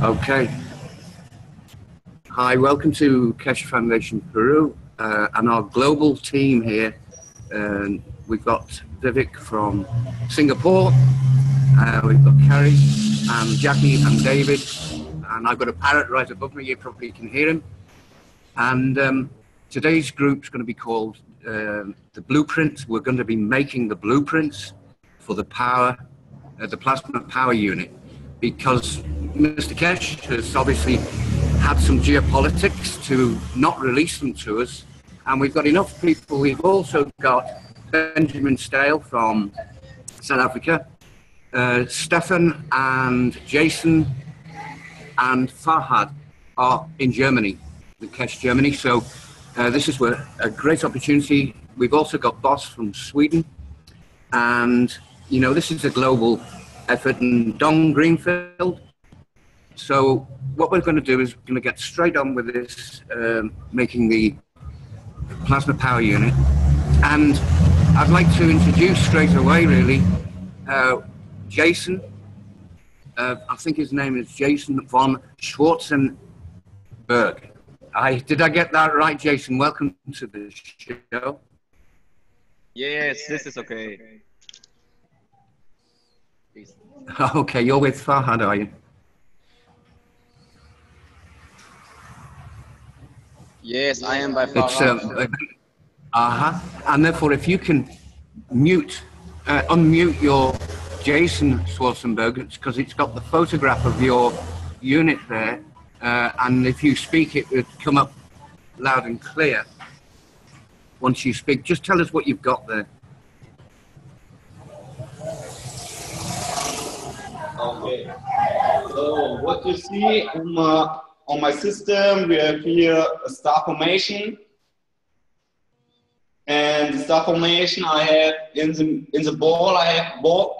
Okay. Hi, welcome to Keshe Foundation Peru and our global team here. We've got Vivek from Singapore, we've got Carrie and Jackie and David, and I've got a parrot right above me, you probably can hear him. And today's group's going to be called the Blueprint. We're going to be making the blueprints for the power, the plasma power unit, because Mr. Keshe has obviously had some geopolitics to not release them to us, and we've got enough people. We've also got Benjamin Stale from South Africa, Stefan and Jason and Farhad are in Germany, in Keshe, Germany. So this is a great opportunity. We've also got Boss from Sweden, and you know, this is a global effort, and Don Greenfield. So what we're going to do is we're going to get straight on with this, making the plasma power unit. And I'd like to introduce straight away, really, Jason. I think his name is Jason von Schwarzenberg. Did I get that right, Jason? Welcome to the show. Yes, this is okay. Please. Okay, you're with Farhad, are you? Yes, I am by Farhad. And therefore, if you can unmute your Jason Schwarzenberg, because it's got the photograph of your unit there, and if you speak, it would come up loud and clear. Once you speak, just tell us what you've got there. Okay. So what you see on my system, we have here a star formation. And the star formation I have in the ball, I have ball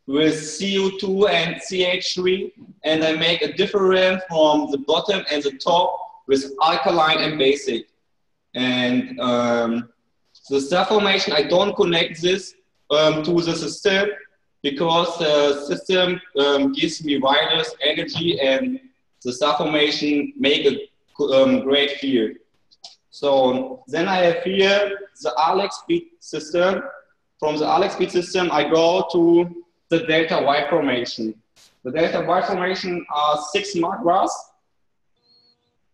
with CO2 and CH3, and I make a difference from the bottom and the top with alkaline and basic. And the star formation, I don't connect this to the system, because the system gives me wireless energy, and the star formation make a great field. So then I have here the Alex speed system. From the Alex speed system, I go to the delta Y formation. The delta Y formation are 6 magras.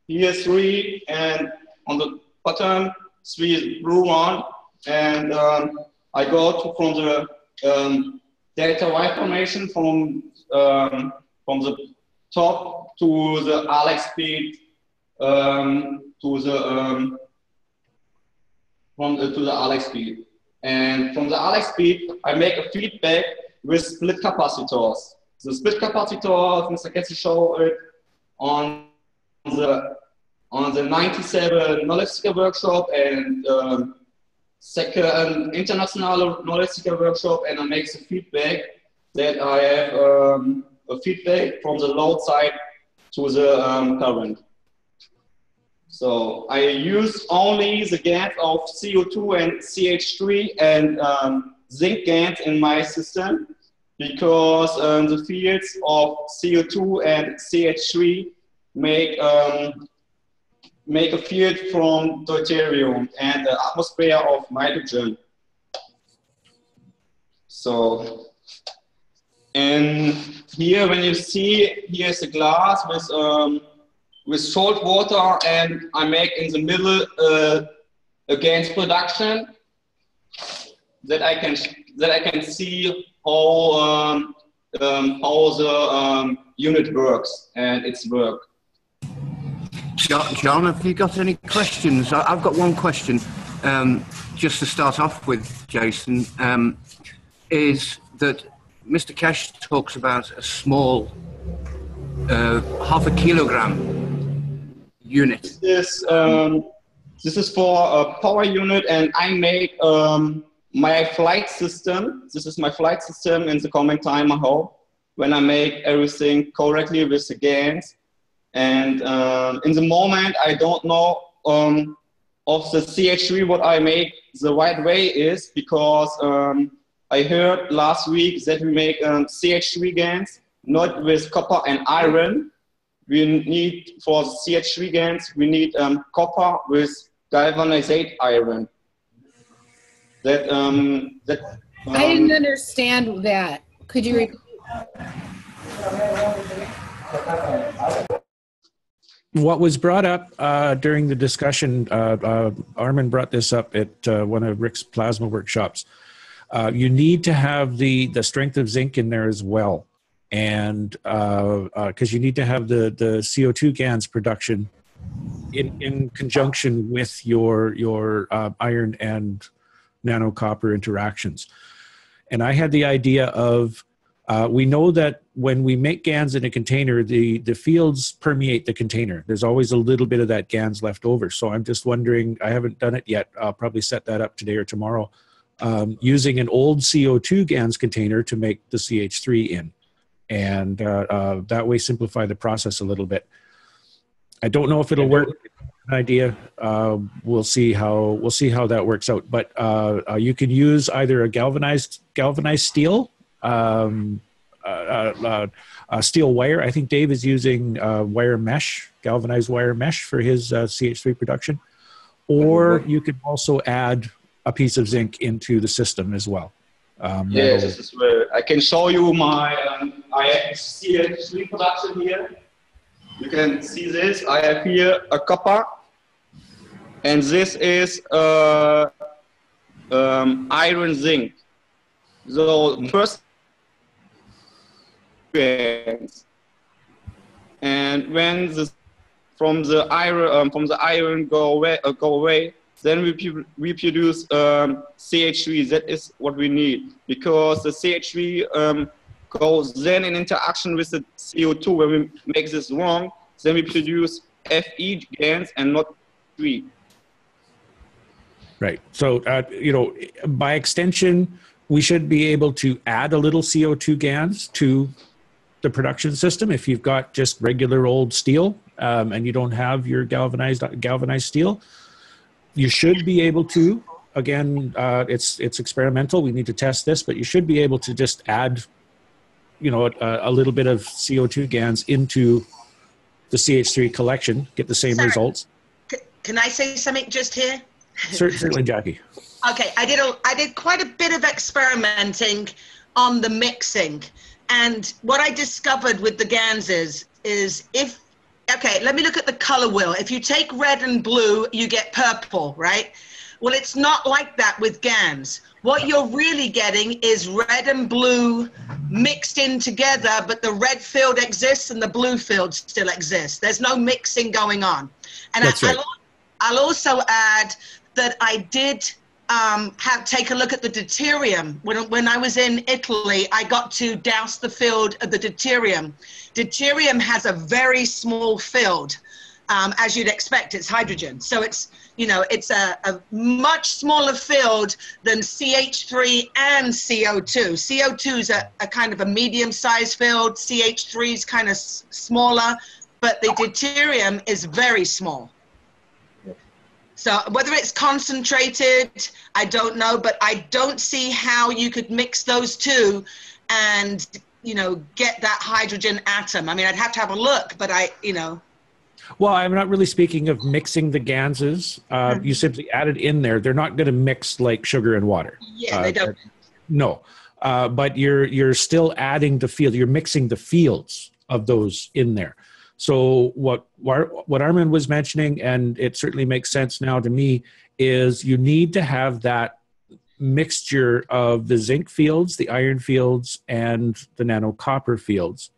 Here 3, and on the bottom 3 is blue one. And I go from the delta Y formation from the top to the Alex speed to the Alex speed, and from the Alex speed I make a feedback with split capacitors. The split capacitors, Mr. Keshe showed it on the 97 knowledge workshop and second international knowledge workshop, and I make the feedback that I have a feedback from the load side to the current. So I use only the gas of CO2 and CH3 and zinc gas in my system, because the fields of CO2 and CH3 make a field from deuterium and the atmosphere of nitrogen. So, and here when you see, here's a glass with salt water, and I make in the middle a gas production that I can see how the unit works and its work. John, have you got any questions? I've got one question, just to start off with, Jason, is that Mr. Keshe talks about a small, half a kilogram unit. This is for a power unit, and I make my flight system. This is my flight system in the coming time, I hope, when I make everything correctly with the gas. And in the moment, I don't know of the CH3 what I make the right way is, because I heard last week that we make CH3 gas not with copper and iron. We need, for CH3 GaNs, we need copper with galvanized iron. I didn't understand that. Could you repeat? What was brought up during the discussion, Armin brought this up at one of Rick's plasma workshops. You need to have the strength of zinc in there as well. And because you need to have the CO2 GaNs production in conjunction with your iron and nano copper interactions. And I had the idea of, we know that when we make GaNs in a container, the fields permeate the container. There's always a little bit of that GaNs left over. So I'm just wondering, I haven't done it yet. I'll probably set that up today or tomorrow, using an old CO2 GaNs container to make the CH3 in. And that way simplify the process a little bit. I don't know if it'll work. An idea. We'll see how that works out. But you can use either a galvanized steel, steel wire. I think Dave is using wire mesh, galvanized wire mesh for his CH3 production. Or you could also add a piece of zinc into the system as well. Yes, this is where I can show you my I have CH3 production here. You can see this. I have here a copper, and this is iron zinc. So first, and when from the iron go away, then we produce CH3. That is what we need, because the CH3 goes then in interaction with the CO2. When we make this wrong, then we produce Fe GaNs and not 3. Right. So, by extension, we should be able to add a little CO2 GaNs to the production system. If you've got just regular old steel and you don't have your galvanized steel, you should be able to, again, it's experimental. We need to test this, but you should be able to just add, a little bit of CO2 GaNs into the CH3 collection, get the same results. Can I say something just here? Certainly, Jackie. Okay, I did quite a bit of experimenting on the mixing, and what I discovered with the GaNs is if, okay, let me look at the color wheel. If you take red and blue, you get purple, right? Well, it's not like that with GaNs. What you're really getting is red and blue mixed in together, but the red field exists and the blue field still exists. There's no mixing going on. And I'll also add that I did take a look at the deuterium. When I was in Italy, I got to douse the field of the deuterium. Deuterium has a very small field. As you'd expect, it's hydrogen. So it's, it's a much smaller field than CH3 and CO2. CO2 is a kind of a medium-sized field. CH3 is kind of smaller, but the deuterium is very small. So whether it's concentrated, I don't know, but I don't see how you could mix those two and, get that hydrogen atom. I mean, I'd have to have a look, but Well, I'm not really speaking of mixing the GaNs. You simply add it in there. They're not going to mix like sugar and water. Yeah, they don't. No, but you're still adding the field. You're mixing the fields of those in there. So what Armin was mentioning, and it certainly makes sense now to me, is you need to have that mixture of the zinc fields, the iron fields, and the nano copper fields.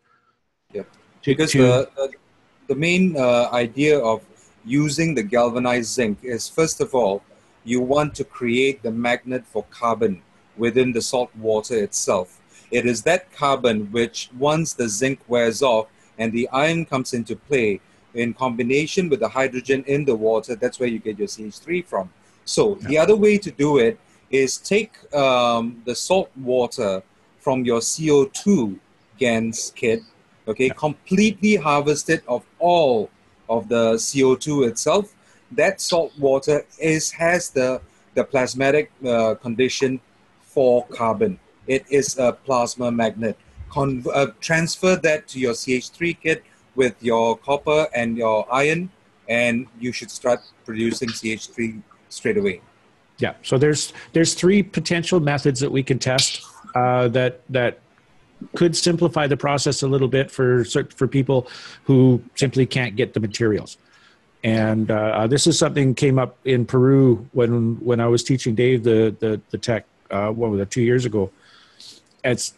Yeah, because the main idea of using the galvanized zinc is, first of all, you want to create the magnet for carbon within the salt water itself. It is that carbon which, once the zinc wears off and the iron comes into play, in combination with the hydrogen in the water, that's where you get your CH3 from. So the other way to do it is take the salt water from your CO2 GaNs kit, okay, completely harvest it of all of the CO2 itself. That salt water has the plasmatic condition for carbon. It is a plasma magnet. transfer that to your CH3 kit with your copper and your iron, and you should start producing CH3 straight away. Yeah. So there's three potential methods that we can test that could simplify the process a little bit for people who simply can't get the materials. And this is something came up in Peru when I was teaching Dave the tech 2 years ago.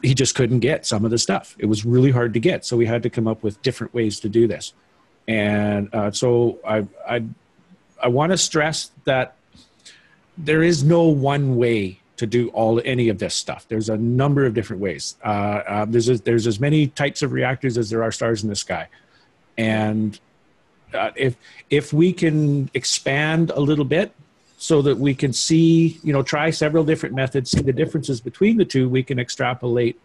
He just couldn't get some of the stuff. It was really hard to get, so we had to come up with different ways to do this. And so I want to stress that there is no one way to do any of this stuff. There's a number of different ways. There's as many types of reactors as there are stars in the sky, and if we can expand a little bit so that we can see, try several different methods, see the differences between the two, we can extrapolate,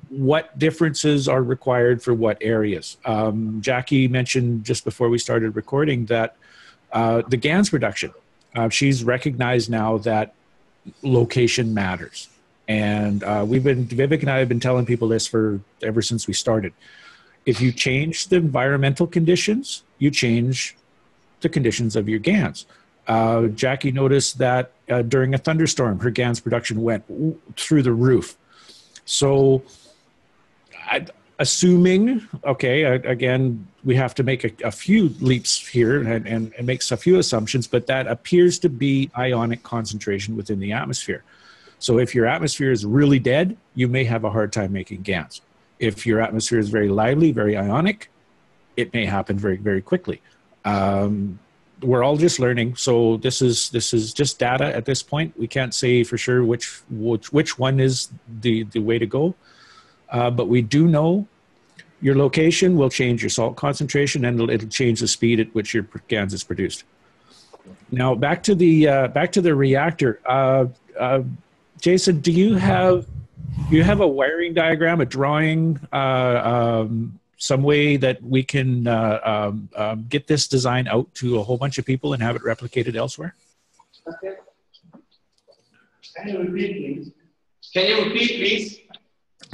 what differences are required for what areas. Jackie mentioned just before we started recording that the GANs production, she's recognized now that location matters. And Vivek and I have been telling people this ever since we started. If you change the environmental conditions, you change the conditions of your GANs. Jackie noticed that during a thunderstorm, her GANs production went through the roof. So assuming, again, we have to make a few leaps here and make a few assumptions, but that appears to be ionic concentration within the atmosphere. So if your atmosphere is really dead, you may have a hard time making GANs. If your atmosphere is very lively, very ionic, it may happen very, very quickly. We're all just learning, so this is just data at this point. We can't say for sure which one is the way to go, but we do know your location will change your salt concentration, and it'll change the speed at which your GANs is produced. Now back to the reactor. Jason, do you have a wiring diagram, a drawing, some way that we can get this design out to a whole bunch of people and have it replicated elsewhere? Okay. Can you repeat, please?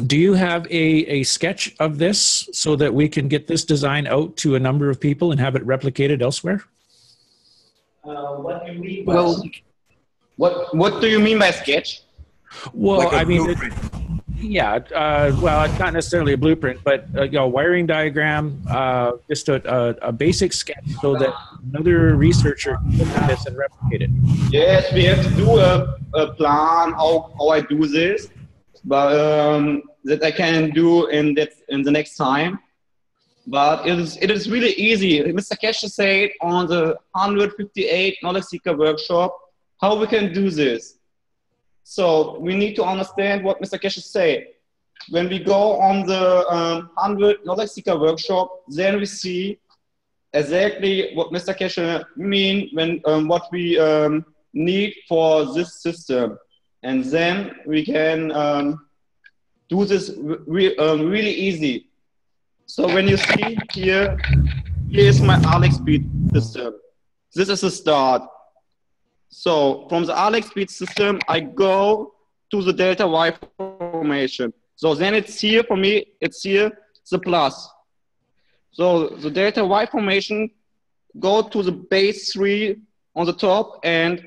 Do you have a sketch of this so that we can get this design out to a number of people and have it replicated elsewhere? What do you mean by what do you mean by sketch? Well, like I mean, blueprint. Well, it's not necessarily a blueprint, but wiring diagram, just a basic sketch so that another researcher can look at this and replicate it. Yes, we have to do a plan how I do this, but that I can do in the next time. But it is really easy. Mr. Keshe said on the 158 knowledge seeker workshop how we can do this. So we need to understand what Mr. Keshe said. When we go on the 100 knowledge seeker workshop, then we see exactly what Mr. Keshe mean when what we need for this system, and then we can do this really easy. So when you see here is my Alex speed system. This is the start. So from the Alex speed system, I go to the delta Y formation. So then it's here for me, it's here, the plus. So the delta Y formation go to the base 3 on the top, and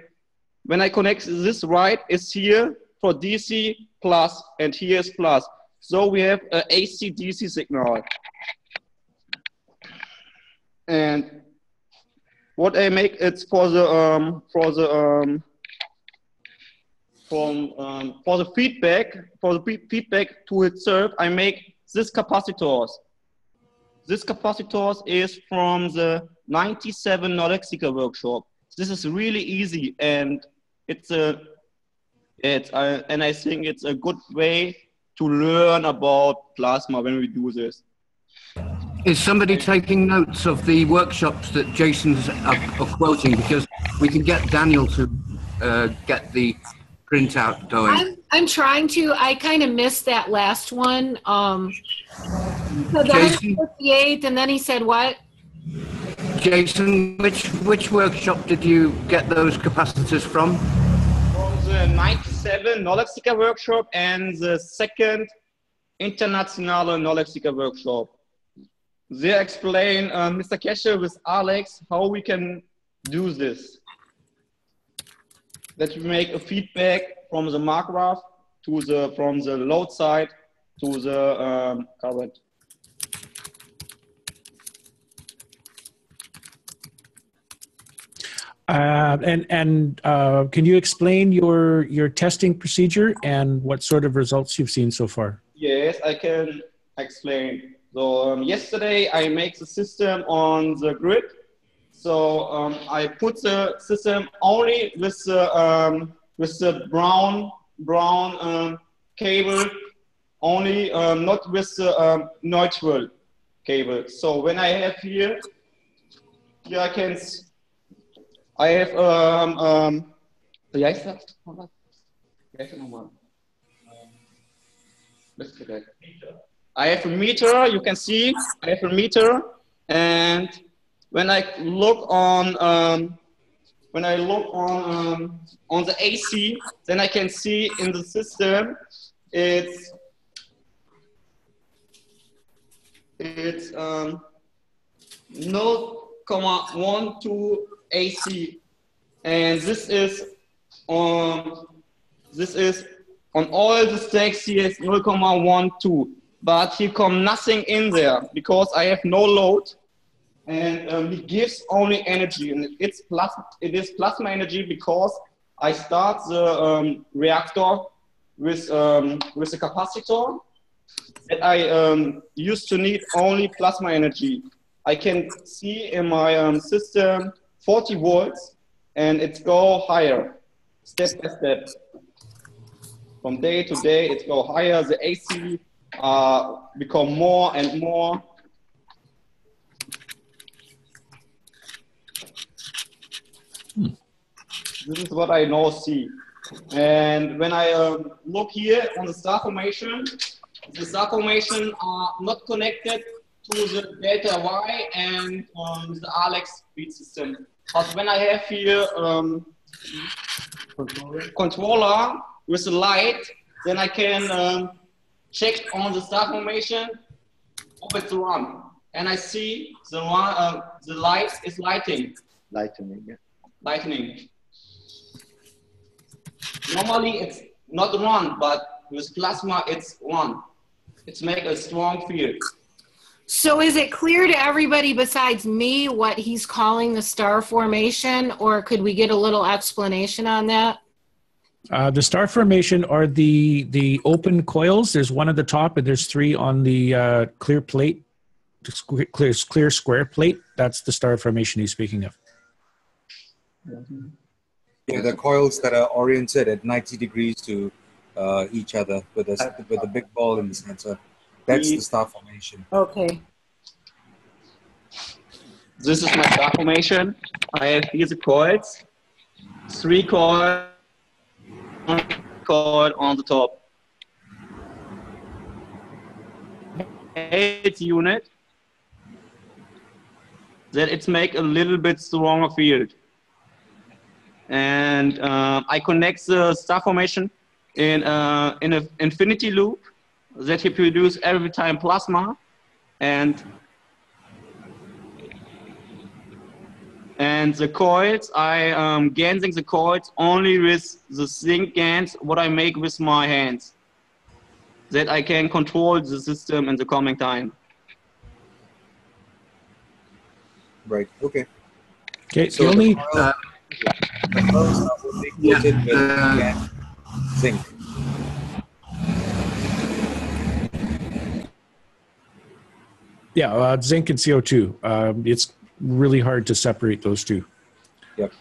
when I connect this right, it's here for DC plus, and here is plus. So we have an AC DC signal. And what I make it's for the feedback to itself, I make this capacitors. This capacitors is from the 97 knowledge seeker workshop. This is really easy, and and I think it's a good way to learn about plasma when we do this. Is somebody taking notes of the workshops that Jason's quoting? Because we can get Daniel to get the printout going. I'm trying to. I kind of missed that last one. So the 158, and then he said what? Jason, which workshop did you get those capacitors from? From the 97 knowledge seeker workshop and the second international knowledge seeker workshop. They explain, Mr. Keshe with Alex, how we can do this. That we make a feedback from the mark graph to from the load side to the current. Can you explain your testing procedure and what sort of results you've seen so far? Yes, I can explain. So yesterday I make the system on the grid. So I put the system only with the brown cable, only not with the neutral cable. So when I have here I can. I have I have a meter. You can see I have a meter, and when I look on the AC, then I can see in the system it's 0.12 AC, and this is on all the stacks here is 0.12, but here come nothing in there because I have no load, and it gives only energy, and it is plasma energy because I start the reactor with a capacitor that I used to need only plasma energy. I can see in my system 40 volts, and it go higher, step by step. From day to day, it go higher. The AC become more and more. This is what I now see. And when I look here on the star formation are not connected to the delta Y and the Alex speed system. But when I have here controller with a light, then I can check on the star formation if it's run, and I see the light is lightening. Lightening. Normally it's not run, but with plasma it's run. It's make a strong field. So is it clear to everybody besides me what he's calling the star formation, or could we get a little explanation on that? The star formation are the open coils. There's one at the top, and there's three on the clear plate, clear square plate. That's the star formation he's speaking of. Yeah, the coils that are oriented at 90 degrees to each other with a big ball in the center. That's the star formation. Okay. This is my star formation. I have here the coils, 3 coils, 1 coil on the top. 8 unit. Then it's make a little bit stronger field. And I connect the star formation in an infinity loop that he produce every time plasma, and the coils, I gansing the coils only with the zinc gans, what I make with my hands, that I can control the system in the coming time. Right. Okay. Okay. So the coils are only coated with zinc. Yeah, zinc and CO2. It's really hard to separate those two. Yep.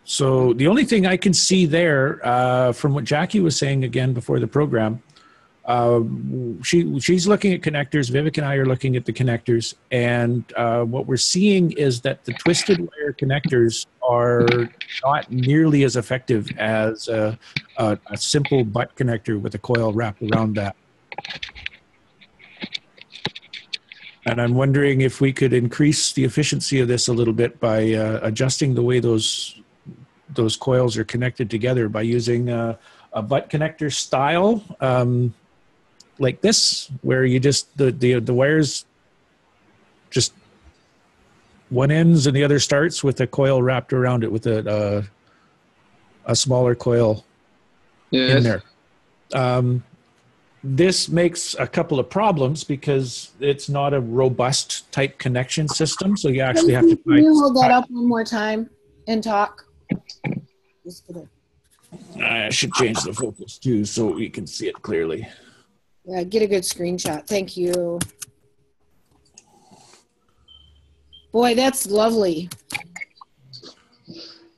So the only thing I can see there, from what Jackie was saying again before the program, she's looking at connectors. Vivek and I are looking at the connectors, and what we're seeing is that the twisted wire connectors are not nearly as effective as a simple butt connector with a coil wrapped around that. And I'm wondering if we could increase the efficiency of this a little bit by adjusting the way those those coils are connected together by using a butt connector style, like this, where you just, the wires just one ends and the other starts with a coil wrapped around it with a smaller coil in there. This makes a couple of problems because it's not a robust type connection system. So you actually have to. Can you hold that up one more time and talk? I should change the focus too so we can see it clearly. Yeah, get a good screenshot. Thank you. Boy, that's lovely.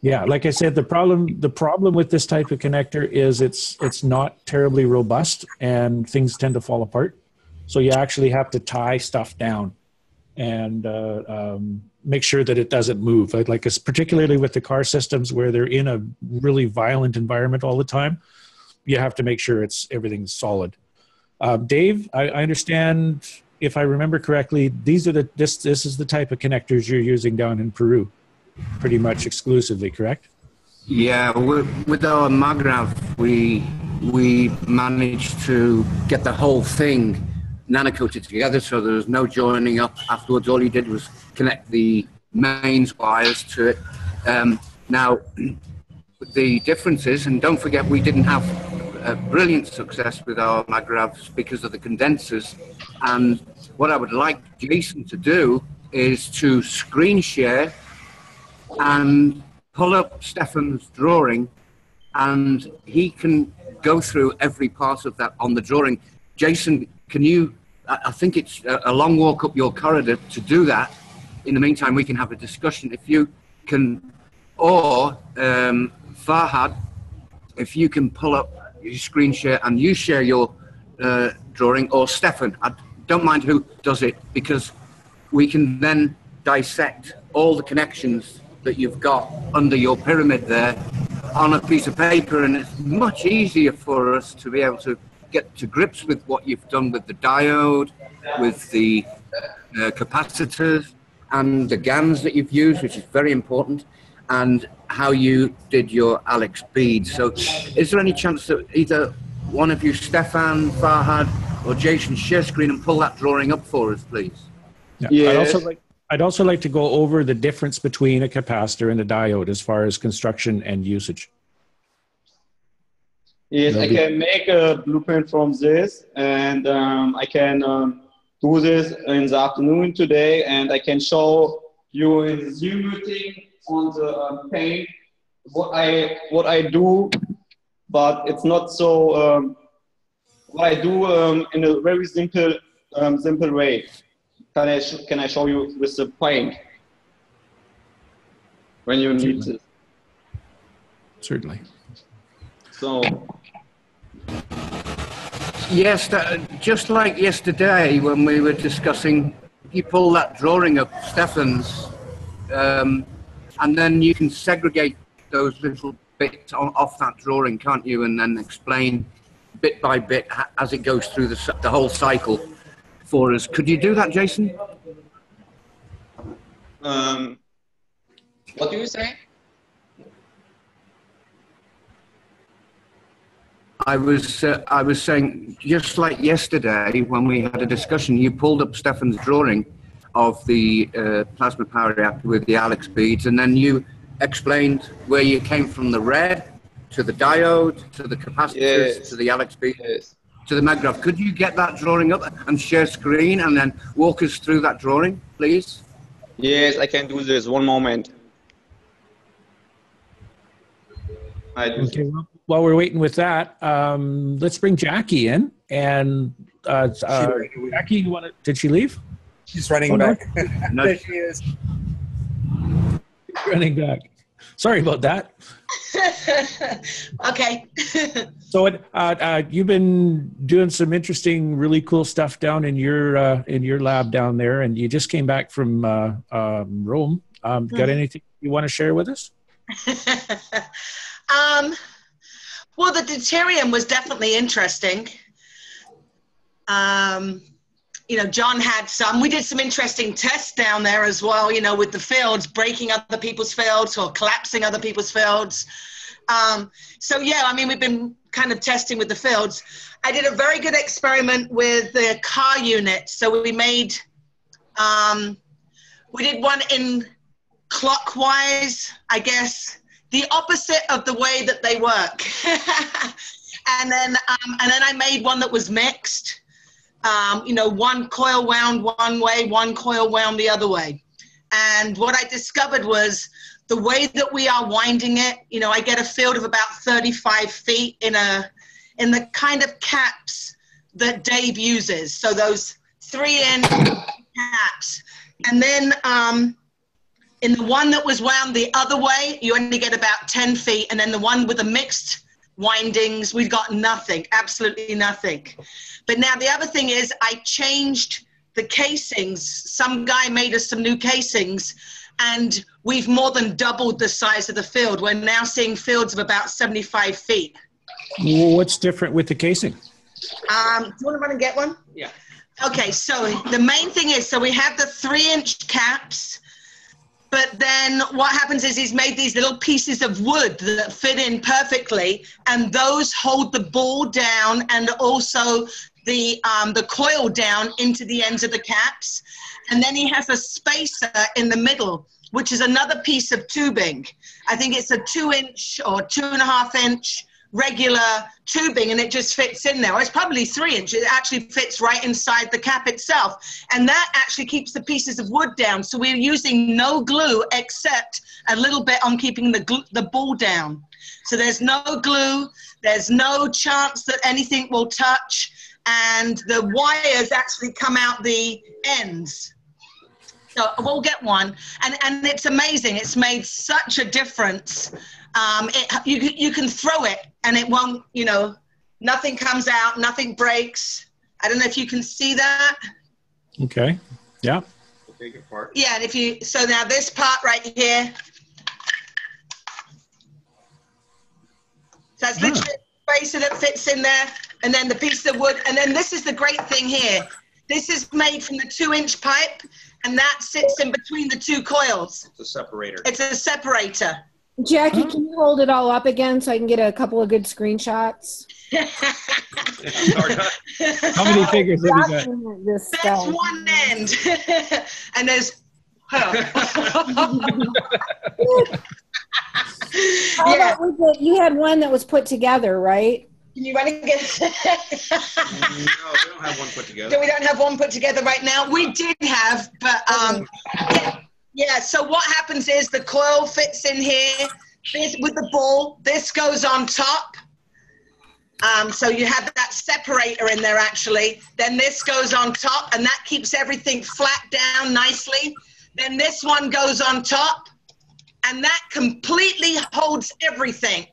Yeah, like I said, the problem with this type of connector is it's not terribly robust and things tend to fall apart. So you actually have to tie stuff down and make sure that it doesn't move. Like particularly with the car systems where they're in a really violent environment all the time, you have to make sure everything's solid. Dave, I understand, if I remember correctly, this is the type of connectors you're using down in Peru. Pretty much exclusively, correct? Yeah, with our Magrav, we managed to get the whole thing nano-coated together, so there was no joining up afterwards. All you did was connect the mains wires to it. Now, the difference is, and don't forget, we didn't have a brilliant success with our Magravs because of the condensers. And what I would like Jason to do is to screen share and pull up Stefan's drawing, and he can go through every part of that on the drawing. Jason, can you, I think it's a long walk up your corridor to do that. In the meantime, we can have a discussion if you can, or Farhad, if you can pull up your screen share and you share your drawing, or Stefan, I don't mind who does it, because we can then dissect all the connections that you've got under your pyramid there on a piece of paper, and it's much easier for us to be able to get to grips with what you've done with the diode, with the capacitors, and the GANs that you've used, which is very important, and how you did your Alex beads. So is there any chance that either one of you, Stefan, Farhad, or Jason, share screen and pull that drawing up for us, please? Yeah. Yes. I'd also like to go over the difference between a capacitor and a diode as far as construction and usage. Yes, I can make a blueprint from this, and I can do this in the afternoon today, and I can show you in the Zoom meeting on the paint what I do, but it's not so what I do in a very simple way. Can I show you with the paint when you need this? Certainly. So. Yes, just like yesterday when we were discussing, you pull that drawing up, Stefan's, and then you can segregate those little bits off that drawing, can't you? And then explain bit by bit as it goes through the whole cycle for us. Could you do that, Jason? What do you say? I was saying, just like yesterday when we had a discussion, you pulled up Stefan's drawing of the plasma power reactor with the Alex beads, and then you explained where you came from the red to the diode to the capacitors, yes, to the Alex beads, yes, to the Magrav. Could you get that drawing up and share screen and then walk us through that drawing, please? Yes, I can do this. One moment. Okay, well, while we're waiting with that, let's bring Jackie in. And Jackie, did she leave? She's running back. No. There she is. Running back. Sorry about that. Okay. So you've been doing some interesting, really cool stuff down in your lab down there, and you just came back from Rome. Got anything you want to share with us? Well, the deuterium was definitely interesting. John had some. We did some interesting tests down there as well, with the fields, breaking other people's fields or collapsing other people's fields. We've been kind of testing with the fields. I did a very good experiment with the car unit. So we made, we did one in clockwise, I guess, the opposite of the way that they work. and then I made one that was mixed. One coil wound one way, one coil wound the other way. And what I discovered was the way that we are winding it, I get a field of about 35 feet in the kind of caps that Dave uses. So those 3-inch caps. And then in the one that was wound the other way, you only get about 10 feet. And then the one with the mixed windings, we've got nothing, absolutely nothing. But now the other thing is I changed the casings. Some guy made us some new casings, and we've more than doubled the size of the field. We're now seeing fields of about 75 feet. What's different with the casing? Do you want to run and get one? Yeah. Okay, so the main thing is, so we have the 3-inch caps, but then what happens is he's made these little pieces of wood that fit in perfectly, and those hold the ball down and also the coil down into the ends of the caps. And then he has a spacer in the middle, which is another piece of tubing. I think it's a 2-inch or 2.5-inch regular tubing, and it just fits in there. Or it's probably 3-inch. It actually fits right inside the cap itself. And that actually keeps the pieces of wood down. So we're using no glue except a little bit on keeping the ball down. So there's no glue. There's no chance that anything will touch. And the wires actually come out the ends. So we'll get one. And it's amazing. It's made such a difference. You can throw it and it won't, nothing comes out, nothing breaks. I don't know if you can see that. Okay. Yeah. The bigger part. Yeah, and so now this part right here. So it's literally a spacer that fits in there, and then the piece of wood. And then this is the great thing here. This is made from the 2-inch pipe, and that sits in between the two coils. It's a separator. It's a separator. Jackie, can you hold it all up again so I can get a couple of good screenshots? How many fingers have you got? That's one end. And there's You had one that was put together, right? Can you run and get No, we don't have one put together. We don't have one put together right now. We did have, but yeah. So what happens is the coil fits in here. This with the ball. This goes on top. So you have that separator in there actually. Then this goes on top, and that keeps everything flat down nicely. Then this one goes on top, and that completely holds everything.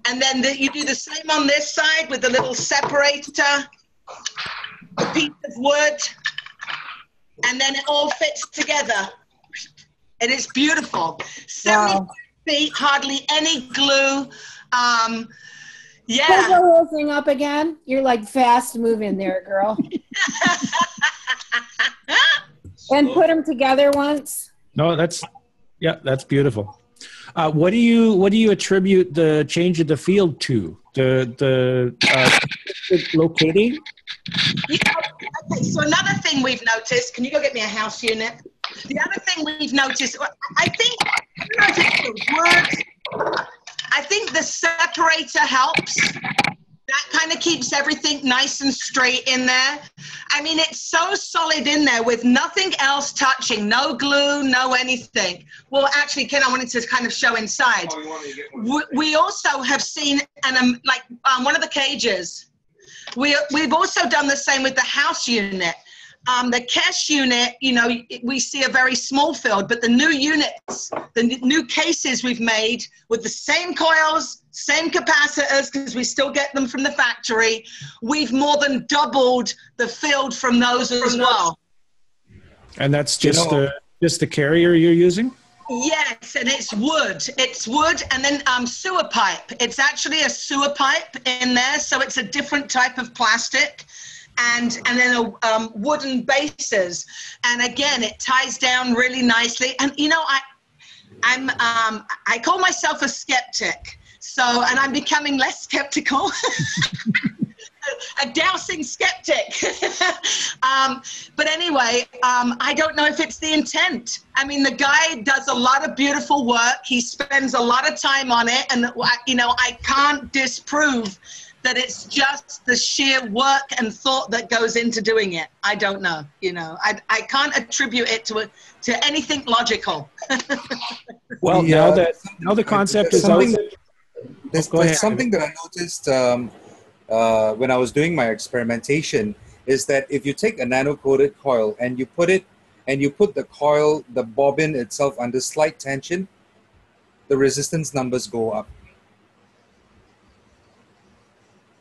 And then you do the same on this side with the little separator, a piece of wood, and then it all fits together. And it's beautiful. 70 feet, hardly any glue. Yeah. Hold the whole thing up again. You're like fast moving there, girl. And put them together once. No, that's beautiful. What do you attribute the change of the field to? The locating? Okay, so another thing we've noticed, can you go get me a house unit? The other thing we've noticed, I don't know if it's the word, I think the separator helps. That kind of keeps everything nice and straight in there. I mean, it's so solid in there with nothing else touching, no glue, no anything. Well, actually, Ken, I wanted to kind of show inside. We also have seen, one of the cages, we've also done the same with the house unit. The cash unit, we see a very small field, but the new units, the new cases we've made with the same coils, same capacitors, because we still get them from the factory, we've more than doubled the field from those as well. And that's just the carrier you're using? Yes, and it's wood. It's wood and then sewer pipe. It's actually a sewer pipe in there, so it's a different type of plastic. and then wooden bases. And again, it ties down really nicely. And you know, I call myself a skeptic. So, and I'm becoming less skeptical. A dousing skeptic. But anyway, I don't know if it's the intent. I mean, the guy does a lot of beautiful work. He spends a lot of time on it. And, you know, I can't disprove that it's just the sheer work and thought that goes into doing it. I don't know, you know. I can't attribute it to anything logical. Well, now the concept is out. There's something that I noticed when I was doing my experimentation is that if you take a nano-coated coil and you put the coil, the bobbin itself under slight tension, the resistance numbers go up.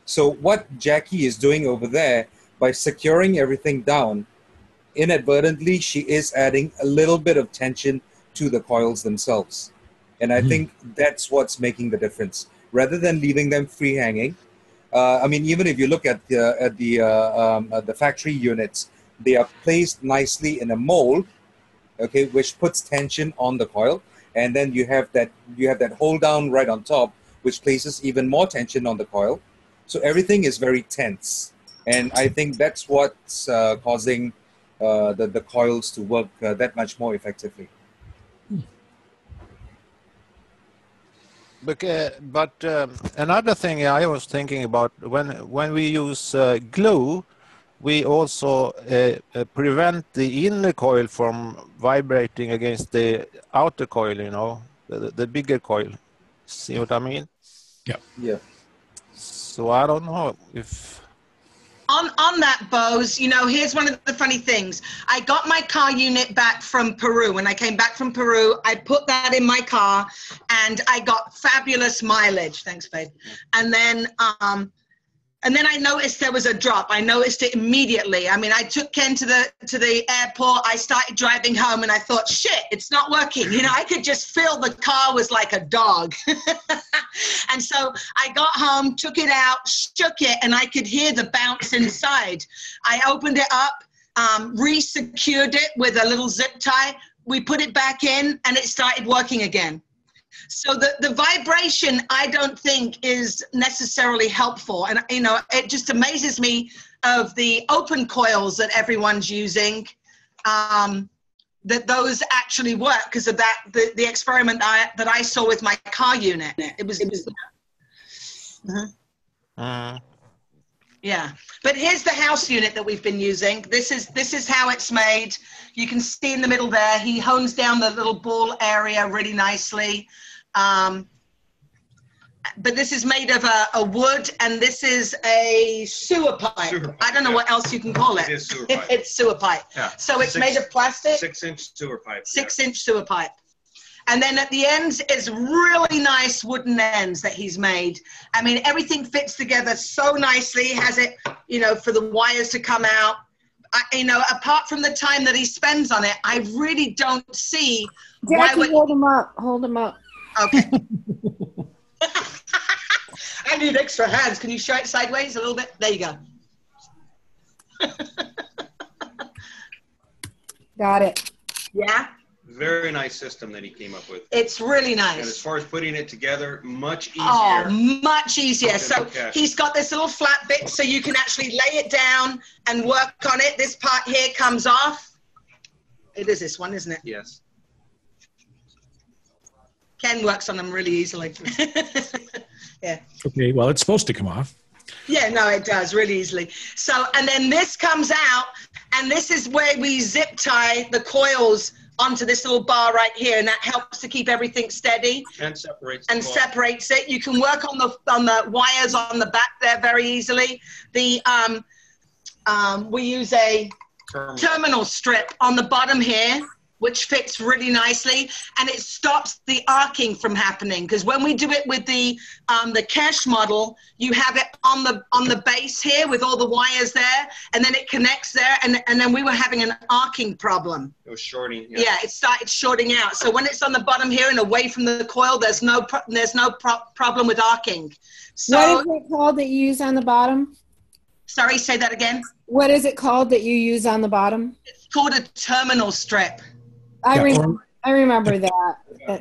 So what Jackie is doing over there, by securing everything down, inadvertently she is adding a little bit of tension to the coils themselves. And I think that's what's making the difference. Rather than leaving them free hanging, I mean, even if you look at the factory units, they are placed nicely in a mold, okay, which puts tension on the coil, and then you have that hold down right on top, which places even more tension on the coil. So everything is very tense, and I think that's what's causing the coils to work that much more effectively. But another thing I was thinking about, when we use glue, we also prevent the inner coil from vibrating against the outer coil, you know, the bigger coil. See what I mean? Yeah. Yeah. So I don't know if... On that, Bose, you know, here's one of the funny things. I got my car unit back from Peru. When I came back from Peru, I put that in my car and I got fabulous mileage. Thanks, babe. And then I noticed there was a drop. I noticed it immediately. I mean, I took Ken to the airport. I started driving home and I thought, shit, it's not working. You know, I could just feel the car was like a dog. And so I got home, took it out, shook it, and I could hear the bounce inside. I opened it up, re-secured it with a little zip tie. We put it back in and it started working again. So the vibration, I don't think, is necessarily helpful. And, you know, it just amazes me of the open coils that everyone's using, that those actually work because of that, the experiment that I saw with my car unit. It was yeah. But here's the house unit that we've been using. This is how it's made. You can see in the middle there, he hones down the little ball area really nicely. But this is made of a wood, and this is a sewer pipe. I don't know what else you can call it. It is sewer pipe. It's sewer pipe. Yeah. So it's made of plastic. 6-inch sewer pipe. 6-inch sewer pipe. And then at the ends is really nice wooden ends that he's made. I mean, everything fits together so nicely. Has it, you know, for the wires to come out. You know, apart from the time that he spends on it, I really don't see Jackie, why. hold him up. Hold him up. Okay. I need extra hands. Can you show it sideways a little bit? There you go. Got it. Yeah? Very nice system that he came up with. It's really nice. And as far as putting it together, much easier. Oh, much easier. So Okay. he's got this little flat bit so you can actually lay it down and work on it. This part here comes off. It is this one, isn't it? Yes. Ken works on them really easily. Yeah. Okay, well, it's supposed to come off. Yeah, no, it does really easily. So, and then this comes out, and this is where we zip tie the coils onto this little bar right here, and that helps to keep everything steady. And separates. And separates it. You can work on the wires on the back there very easily. The we use a terminal strip on the bottom here, which fits really nicely, and it stops the arcing from happening. Because when we do it with the cash model, you have it on the base here with all the wires there, and then it connects there, and then we were having an arcing problem. It was shorting. Yeah, it started shorting out. So when it's on the bottom here and away from the coil, there's no problem with arcing. So What is it called that you use on the bottom? Sorry, say that again. What is it called that you use on the bottom? It's called a terminal strip. I remember that. A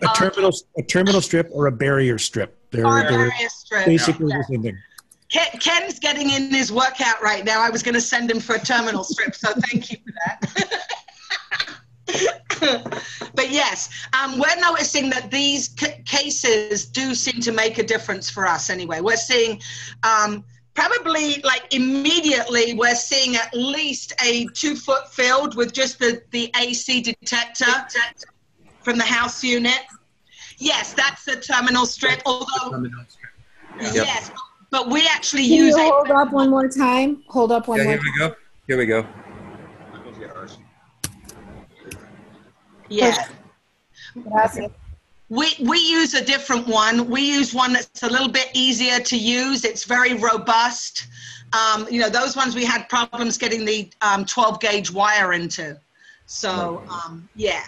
terminal strip or a barrier strip. They're barrier strip. basically the same thing. Ken's getting in his workout right now. I was going to send him for a terminal strip, so thank you for that. But yes, we're noticing that these cases do seem to make a difference for us anyway. We're seeing probably like immediately, we're seeing at least a 2-foot field with just the AC detector from the house unit. Yes, that's the terminal strip, although, yes, but we actually Can use you hold up one more time? Hold up one more time. Here we go. Yeah. We use a different one. We use one that's a little bit easier to use. It's very robust. You know, those ones we had problems getting the 12 gauge wire into. So, yeah.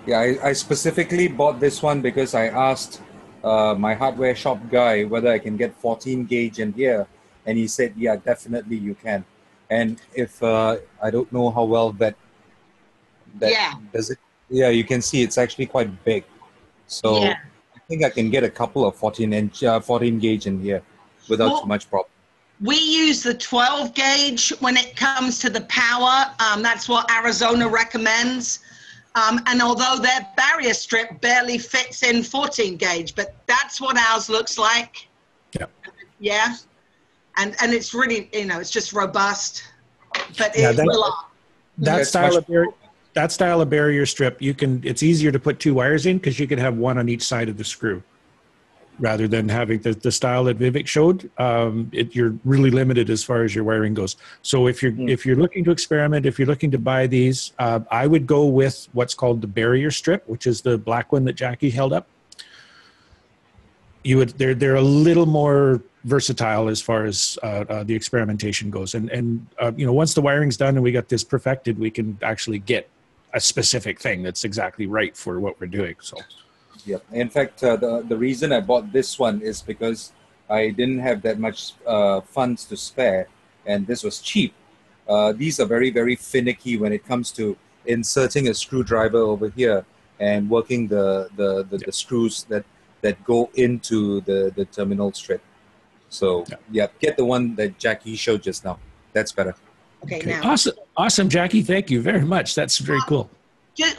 Yeah, I specifically bought this one because I asked my hardware shop guy whether I can get 14 gauge in here. And he said, yeah, definitely you can. And if I don't know how well that does it. Yeah, you can see it's actually quite big. So I think I can get a couple of 14 gauge in here without too much problem. We use the 12 gauge when it comes to the power. That's what Arizona recommends. And although their barrier strip barely fits in 14 gauge, but that's what ours looks like. Yeah. Yeah. And it's really, you know, it's just robust. But it's a lot. That style of barrier strip, it's easier to put 2 wires in because you can have one on each side of the screw rather than having the style that Vivek showed. You're really limited as far as your wiring goes. So if you're looking to experiment, if you're looking to buy these, I would go with what's called the barrier strip, which is the black one that Jackie held up. They're a little more versatile as far as the experimentation goes. And you know, once the wiring's done and we got this perfected, we can actually get a specific thing that's exactly right for what we're doing. So, yeah. In fact, the reason I bought this one is because I didn't have that much funds to spare, and this was cheap. These are very, very finicky when it comes to inserting a screwdriver over here and working the screws that go into the terminal strip. So get the one that Jackie showed just now. That's better. Okay. Now. Awesome, Jackie. Thank you very much. That's very cool.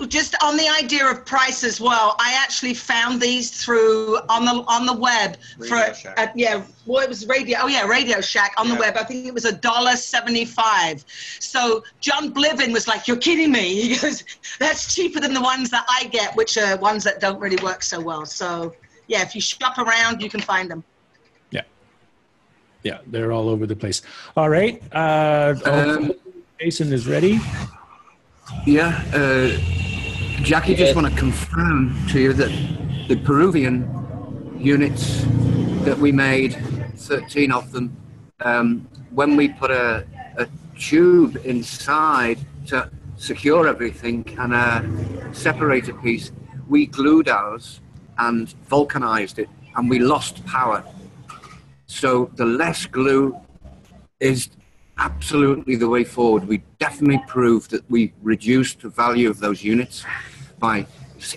Just on the idea of price as well, I actually found these through on the web it was Radio Shack on the web. I think it was $1.75. So John Bliven was like, "You're kidding me." He goes, "That's cheaper than the ones that I get, which are ones that don't really work so well." So yeah, if you shop around, you can find them. Yeah, they're all over the place. All right. Jason is ready. Yeah. Jackie, just want to confirm to you that the Peruvian units that we made, 13 of them, when we put a tube inside to secure everything and a separator piece, we glued ours and vulcanized it, and we lost power. So the less glue is absolutely the way forward. We definitely proved that we reduced the value of those units by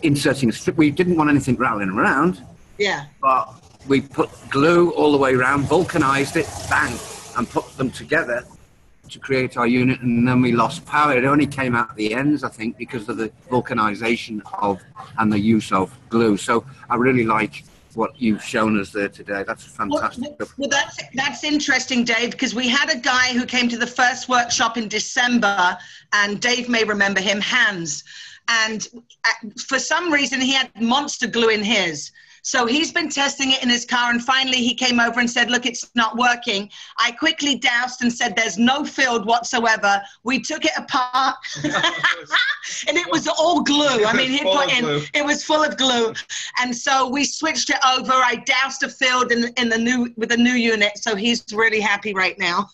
inserting a strip. We didn't want anything rattling around. Yeah. But we put glue all the way around, vulcanized it, bang, and put them together to create our unit, and then we lost power. It only came out the ends, I think, because of the vulcanization and the use of glue. So I really like what you've shown us there today. That's fantastic. Well, that's interesting, Dave, because we had a guy who came to the first workshop in December, and Dave may remember him, Hans. And for some reason, he had monster glue in his. So he's been testing it in his car, and finally he came over and said, "Look, it's not working." I quickly doused and said, "There's no field whatsoever." We took it apart, and it was all glue. I mean, it was full of glue, and so we switched it over. I doused a field with the new unit, so he's really happy right now.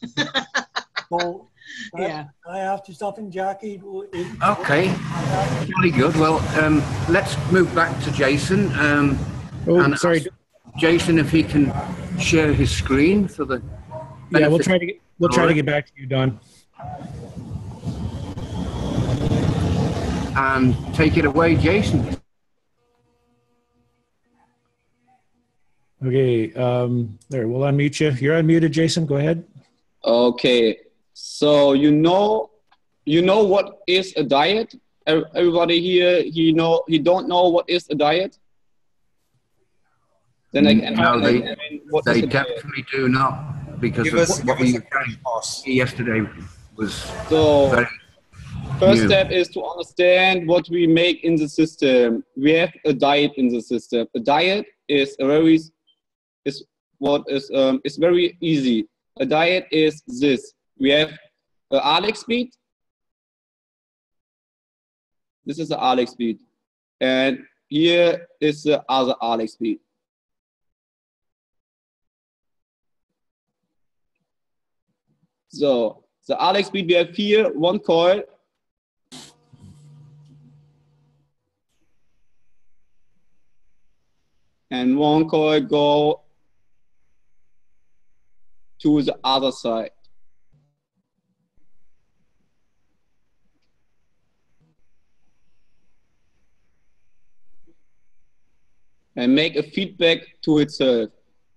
Well, can I ask you something, Jackie? Okay, really good. Well, let's move back to Jason. Sorry, Jason, if he can share his screen for the Yeah, we'll benefit. try to get back to you, Don. And take it away, Jason. Okay, there, we'll unmute you. You're unmuted, Jason. Go ahead. Okay, so you know what is a diet? Everybody here, he don't know what is a diet? Then No, they what is a diet? definitely do not, because Give of us what a we crash course. yesterday was So very first new. step is to understand what we make in the system. We have a diet in the system. A diet is is very easy. A diet is this. We have the Alex speed. This is the Alex speed. And here is the other Alex speed. So the Alex speed, we have here one coil. And one coil go to the other side. And make a feedback to itself.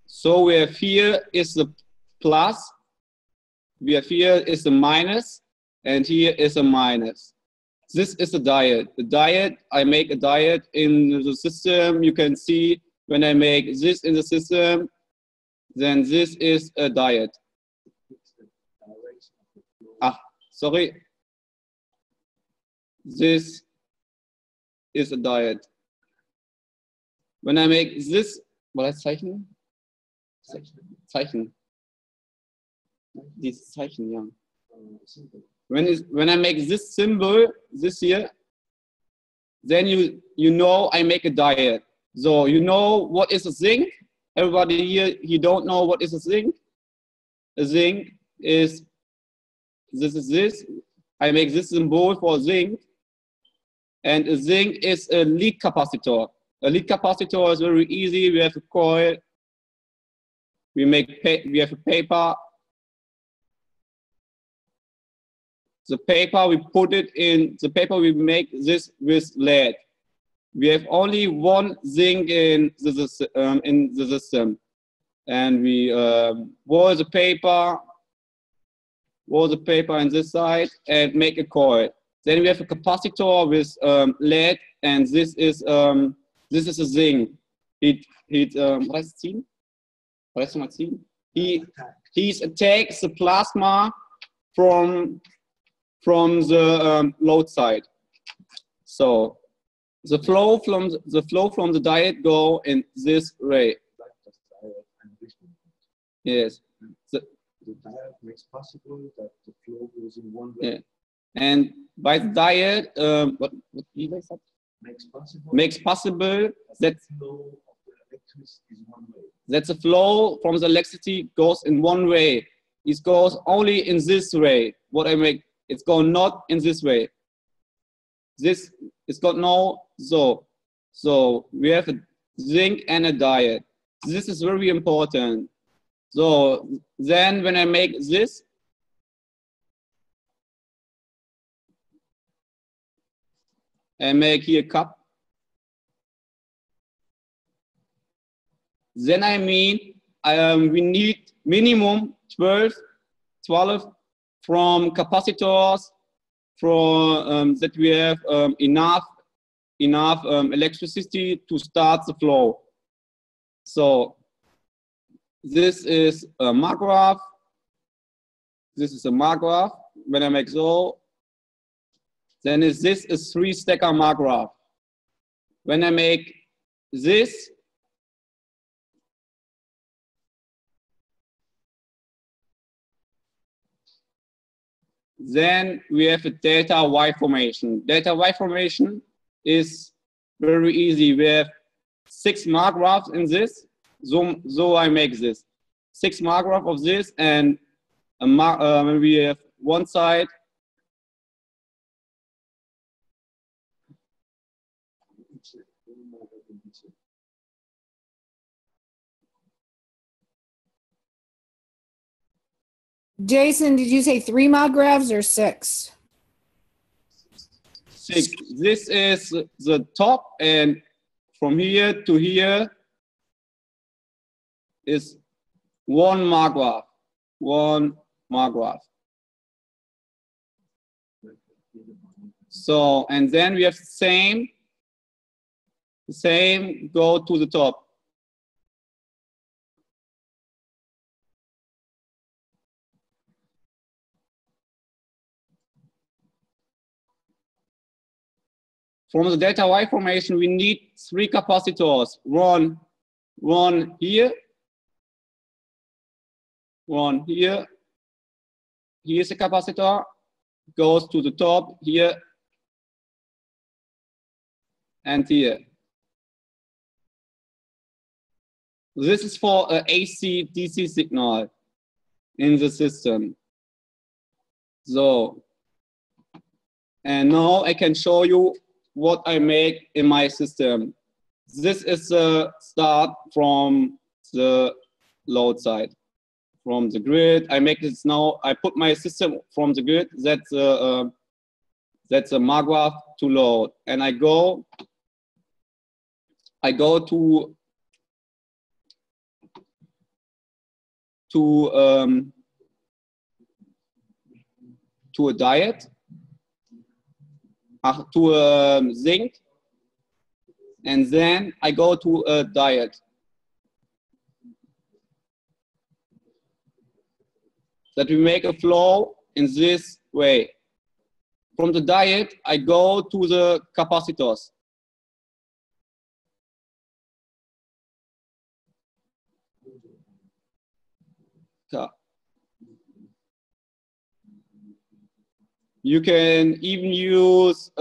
So we have here is the plus, we have here is the minus, and here is a minus. This is the diet. The diet, I make a diet in the system. You can see when I make this in the system, then this is a diet. Ah, sorry. This is a diet. When I make this, what I zeichnen? Zeichnen. Dieses Zeichen, yeah. When I make this symbol, this here, then you know I make a diet. So you know what is a zinc? Everybody here, you don't know what is a zinc? A zinc is this. I make this symbol for zinc. And a zinc is a lead capacitor. A lead capacitor is very easy. We have a coil. We have a paper. The paper, we put it in the paper, we make this with lead. We have only one zinc in the system. And we roll the paper on this side and make a coil. Then we have a capacitor with lead, and this is a zinc. He attacks the plasma from the load side. So the flow from the diet go in this way. Yes. The diet makes possible that the flow goes in one way. Yeah. And by the diet, what makes possible that the flow from the electricity goes in one way. It goes only in this way. What I make, it's going not in this way. This it's got no so we have a zinc and a diet. This is very important. So then when I make this, I make here a cup. Then I mean we need minimum 12 from capacitors from that we have enough electricity to start the flow. So this is a margraph. This is a margraph. When I make so, then this is 3-stacker margraph. When I make this, then we have a delta Y formation. Delta Y formation is very easy. We have 6 margraphs in this. So I make this 6 margraph of this, and when we have one side, Jason, did you say 3 magravs or 6? 6. This is the top, and from here to here is 1 margrav. 1 margrav. So, and then we have the same go to the top. From the delta Y formation, we need 3 capacitors. One here, one here. Here's a capacitor, goes to the top here and here. This is for an AC DC signal in the system. So, and now I can show you what I make in my system. This is the start from the load side, from the grid. I make this now. I put my system from the grid. That's a margrav to load, and I go to a diet, to a zinc, and then I go to a diet. That we make a flow in this way. From the diet, I go to the capacitors. You can even use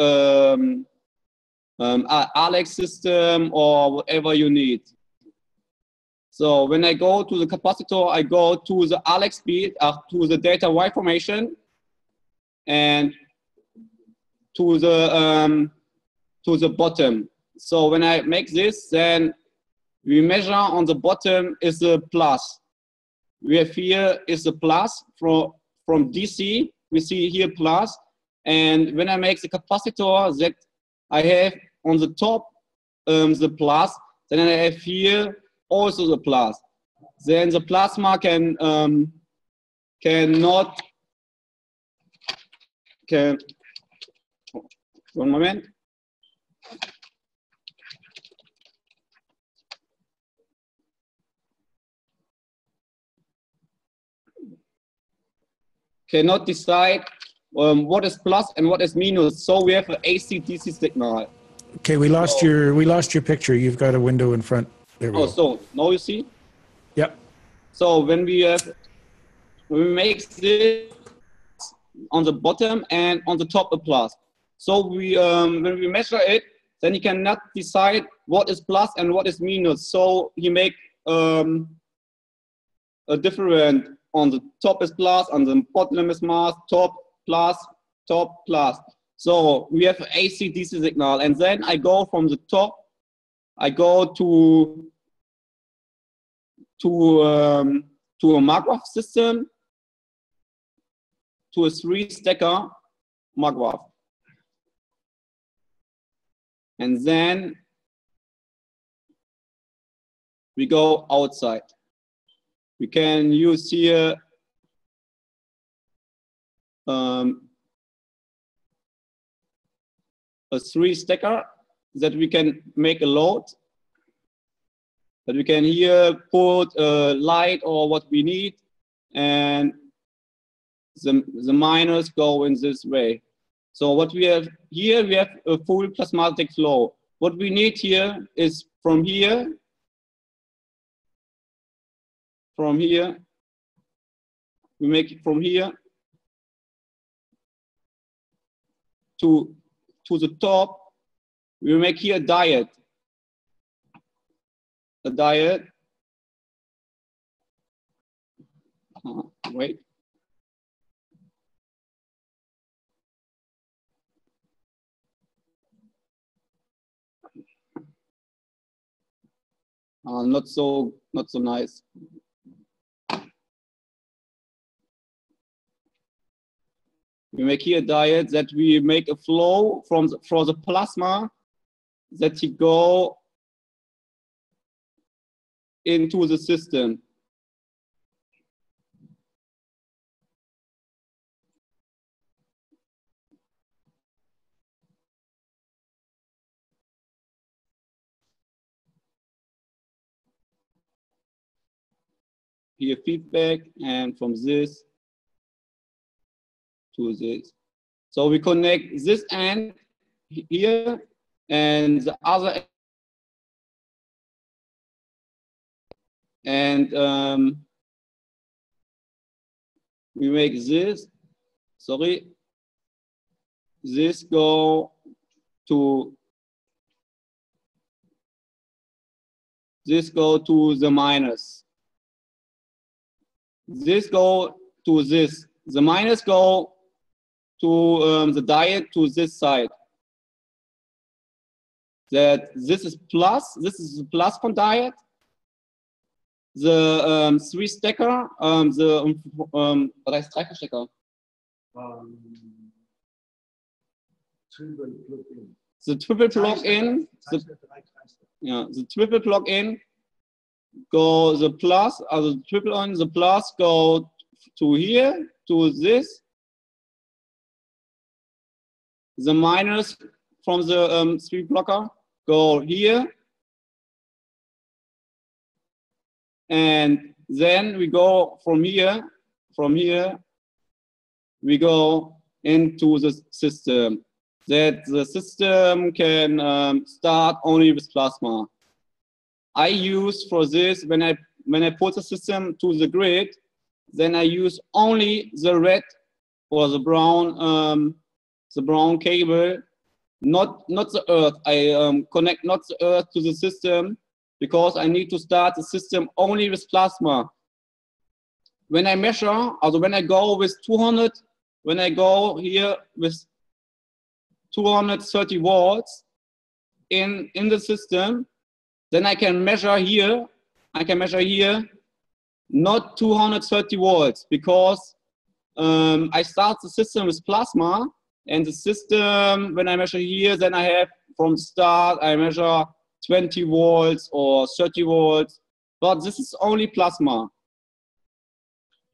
Alex system or whatever you need. So when I go to the capacitor, I go to the Alex speed, to the delta Y formation, and to the bottom. So when I make this, then we measure on the bottom is the plus. We have here is the plus from DC. We see here plus, and when I make the capacitor, that I have on the top the plus, then I have here also the plus. Then the plasma can one moment. Cannot decide what is plus and what is minus. So we have an AC/DC signal. Okay, we lost your picture. You've got a window in front. There we go. So now you see. Yep. So when we make this on the bottom and on the top a plus. So we when we measure it, then he cannot decide what is plus and what is minus. So he make a different. On the top is plus, on the bottom is minus, top plus, top plus. So we have an AC/DC signal, and then I go from the top, I go to a margrav system, to a 3-stacker margrav, and then we go outside. We can use here a 3-stacker that we can make a load. That we can here put a light or what we need, and the miners go in this way. So what we have here, we have a full plasmatic flow. What we need here is from here, we make it from here to the top. We make here a diet. Wait. Not so nice. We make here a diet that we make a flow from the plasma that you go into the system. Here feedback, and from this to this. So we connect this end here and the other, and we make this, sorry, this go to the minus. This go to this. The minus go to the diet to this side. That this is plus. This is the plus from diet. The 3 stacker. What heißt Dreifachstecker? The triple plug in. The triple plug in. Go the plus, the triple on the plus go to here, to this. The minus from the 3 blocker go here. And then we go from here, we go into the system. That the system can start only with plasma. I use for this, when I put the system to the grid, then I use only the red or the brown cable, not the earth. I connect not the earth to the system because I need to start the system only with plasma. When I measure, also when I go with 200, when I go here with 230 volts in the system, then I can measure here. Not 230 volts because I start the system with plasma, and the system, when I measure here, then I have from start, I measure 20 volts or 30 volts, but this is only plasma.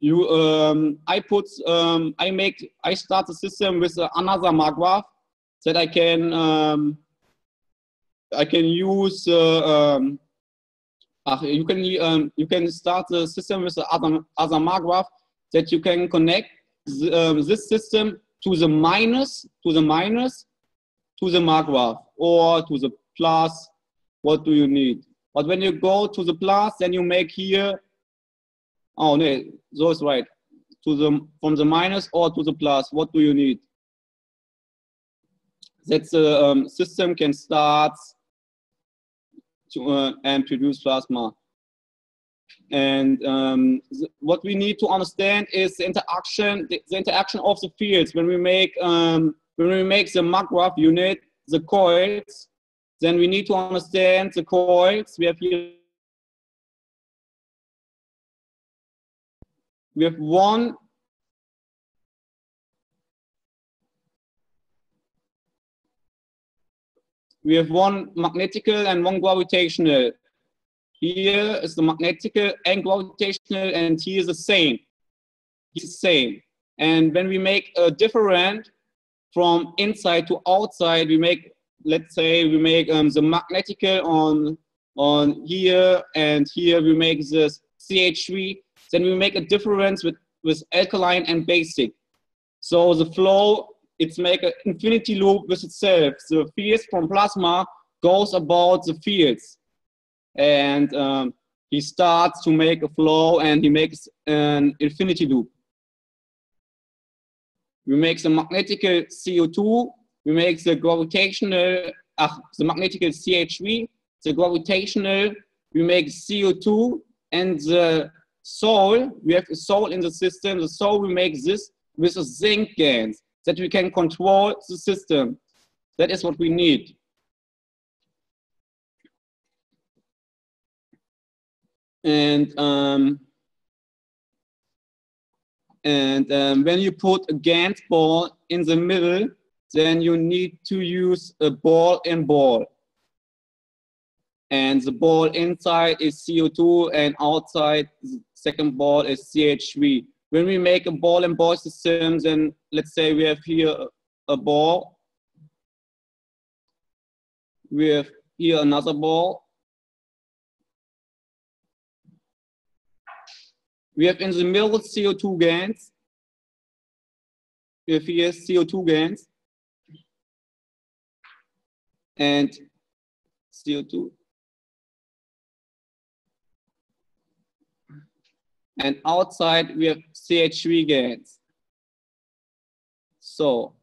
I start the system with another magwaf that I can use. You can start the system with the other magwaf that you can connect this system to the minus to the magwaf or to the plus. What do you need? But when you go to the plus, then you make here. Oh no, so it's right. From the minus or to the plus. What do you need? That the system can start to and produce plasma. And what we need to understand is the interaction of the fields. When we make the magwaf unit, the coils, then we need to understand the coils. We have here. We have one. We have one magnetical and one gravitational. Here is the magnetical and gravitational, and here is the same. It's the same. And when we make a different from inside to outside, we make, let's say, we make the magnetical on here, and here we make this CH3. Then we make a difference with alkaline and basic. So the flow, it's make an infinity loop with itself. The fields from plasma goes about the fields. And he starts to make a flow, and he makes an infinity loop. We make the magnetical CO2, we make the gravitational, the magnetical CH3, the gravitational, we make CO2, and the soul, we have a soul in the system, the soul we make this with a zinc GaNs, that we can control the system. That is what we need. And And when you put a GANS ball in the middle, then you need to use a ball and ball. And the ball inside is CO2 and outside the second ball is CH3. When we make a ball and ball system, then let's say we have here a ball. We have here another ball. We have in the middle CO2 GANs. We have here CO2 GANs and CO2. And outside we have CH3 GANs. So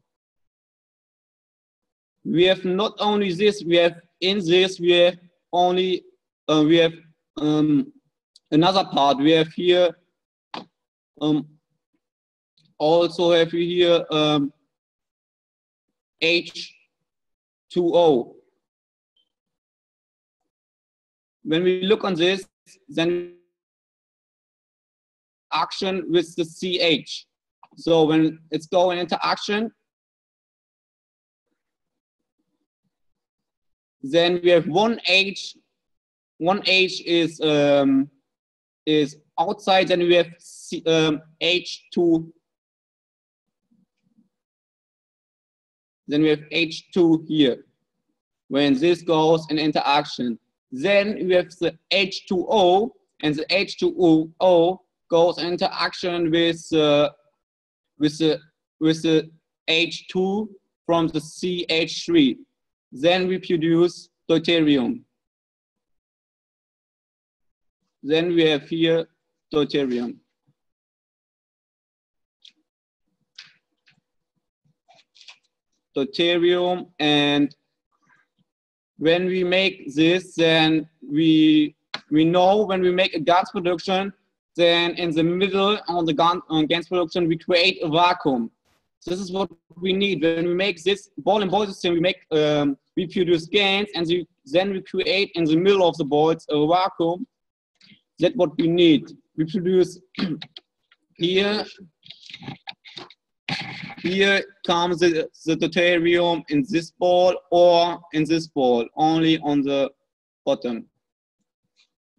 we have not only this, we have in this, we have only, another part. We have here, also have here H2O. When we look on this, then action with the CH. So when it's going into action, then we have one H is outside, then we have H2. Then we have H2 here. When this goes in interaction, then we have the H2O, and the H2O goes into action with the H2 from the CH3. Then we produce deuterium. Then we have here deuterium. Deuterium, and when we make this, then we know when we make a gas production, then in the middle on the gas production, we create a vacuum. So this is what we need. When we make this ball and ball system, we produce GANs, and then we create in the middle of the balls a vacuum. That's what we need. We produce here comes the deuterium in this ball or in this ball, only on the bottom.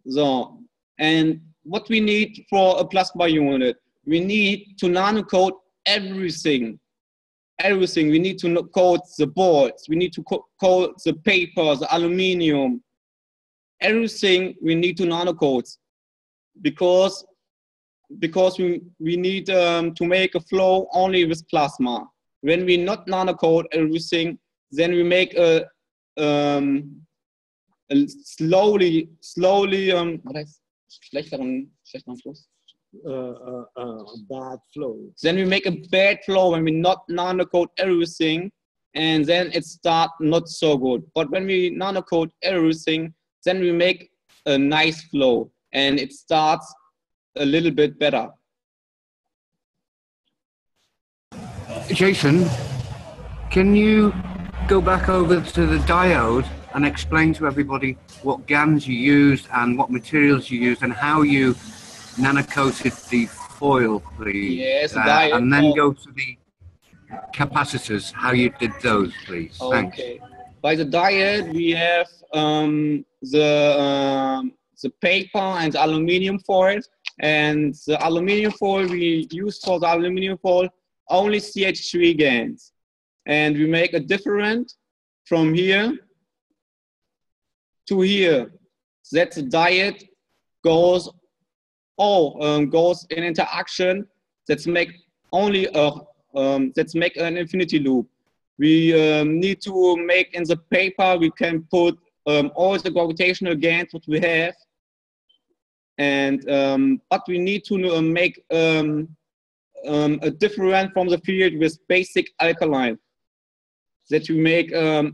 So, and what we need for a plasma unit, we need to nanocoat everything. Everything. We need to coat the boards. We need to coat the paper, the aluminum. Everything we need to nanocoat because we need to make a flow only with plasma. When we not nanocoat everything, then we make a slowly schlechteren Fluss. Bad flow. Then we make a bad flow when we not nanocoat everything, and then it start not so good. But when we nanocoat everything, then we make a nice flow, and it starts a little bit better. Jason, can you go back over to the diode and explain to everybody what GANs you used and what materials you used and how you nanocoated the foil, please? Yes, and then go to the capacitors, how you did those, please. Thanks. Okay. By the diode, we have the paper and the aluminum foil. And the aluminum foil we use for the aluminum foil only CH3 GANs. And we make a different from here to here. That the diode goes in interaction. That's make only let's make an infinity loop. We need to make in the paper, we can put all the gravitational GANs what we have. And but we need to make a different from the field with basic alkaline that we make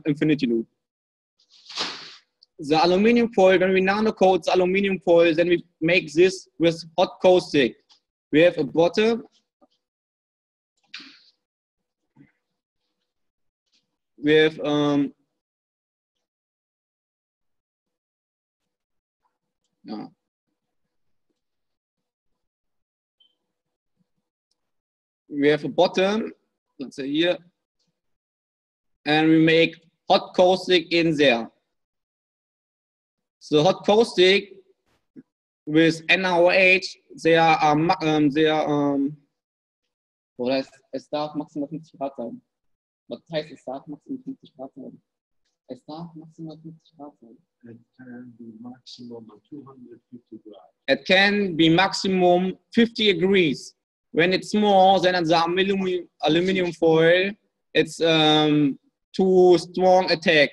infinity loop. The aluminum foil, when we nanocoat the aluminum foil, then we make this with hot caustic. We have a bottom. We have we have a bottom, let's say here, and we make hot caustic in there. So hot caustic with NaOH, oder es darf maximal 50 Grad sein. Was heißt, es darf maximal 50 Grad sein? Es darf maximal 50 Grad sein. It can be maximum of 250 grams. It can be maximum 50 degrees. When it's more than the aluminum foil, it's too strong attack.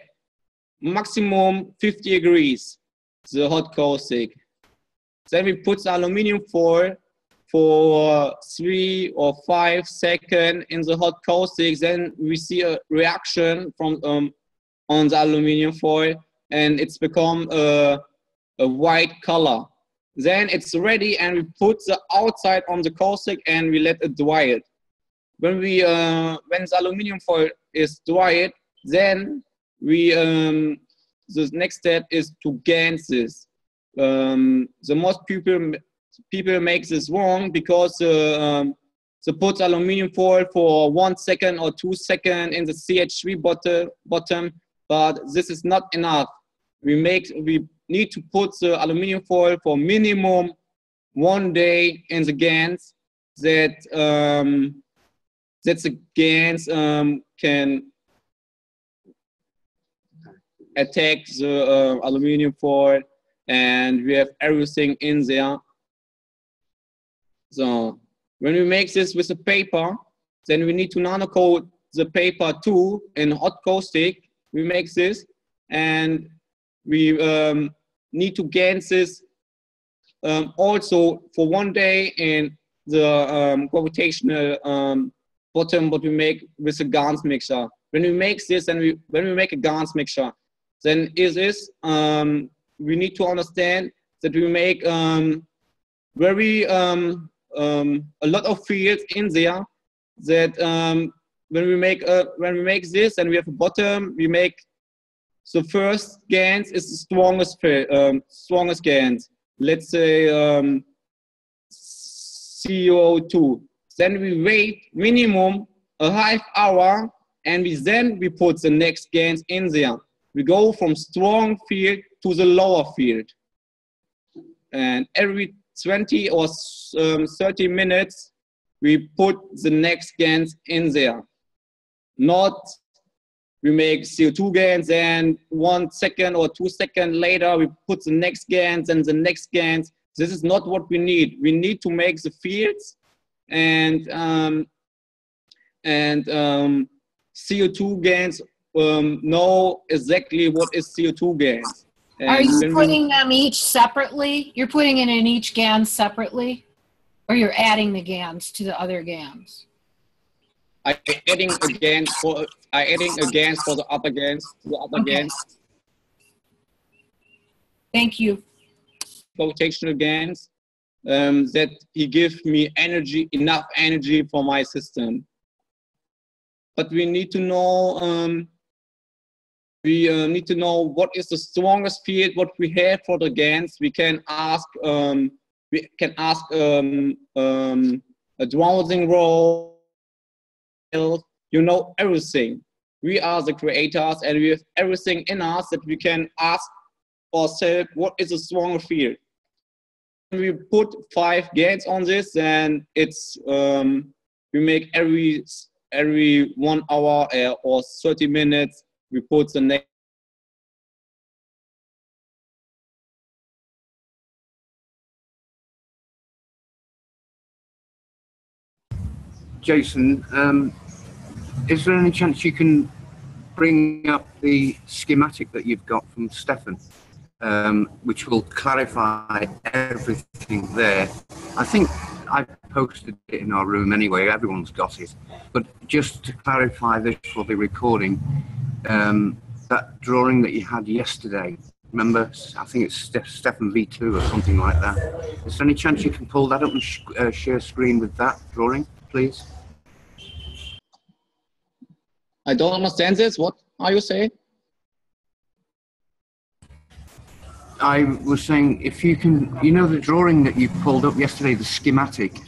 Maximum 50 degrees, the hot caustic. Then we put the aluminum foil for 3 or 5 seconds in the hot caustic. Then we see a reaction from on the aluminum foil, and it's become a white color. Then it's ready, and we put the outside on the caustic and we let it dry it. When the aluminum foil is dried, then we the next step is to GANS this. The most people make this wrong because they put aluminum foil for 1 second or 2 seconds in the CH3 bottom, but this is not enough. We need to put the aluminum foil for minimum 1 day in the GANS that the GANS can attack the aluminum foil, and we have everything in there. So when we make this with the paper, then we need to nanocoat the paper too in hot caustic. We make this, and we need to GANS this also for 1 day in the gravitational bottom, what we make with the GANS mixture. When we make this, and when we make a GANS mixture, then we need to understand that we make a lot of fields in there. That when we make this, and we have a bottom, we make the first GANS is the strongest GANS. Let's say CO2. Then we wait minimum a half hour, and we put the next GANS in there. We go from strong field to the lower field, and every 20 or 30 minutes we put the next GANS in there. Not we make CO2 GANS, and 1 second or 2 seconds later we put the next GANS and the next GANS. This is not what we need. We need to make the fields and CO2 GANS know exactly what is CO2 GANS. And are you putting them each separately? You're putting it in each GANS separately? Or you're adding the GANS to the other GANS? I'm adding a GANS for the upper GANS, GANS. Thank you. Gravitational GANS, that he gives me enough energy for my system. But we need to know what is the strongest field what we have for the GANS. We can ask a dowsing role. You know everything. We are the creators, and we have everything in us that we can ask ourselves what is the stronger field. When we put 5 GANS on this, and it's we make every 1 hour or 30 minutes we put the next. Jason, is there any chance you can bring up the schematic that you've got from Stefan, which will clarify everything there? I think I posted it in our room anyway, everyone's got it. But just to clarify this for the recording, that drawing that you had yesterday, remember, I think it's Stefan V2 or something like that. Is there any chance you can pull that up and share screen with that drawing, please? I don't understand this. What are you saying? I was saying, if you can, you know the drawing that you pulled up yesterday, the schematic,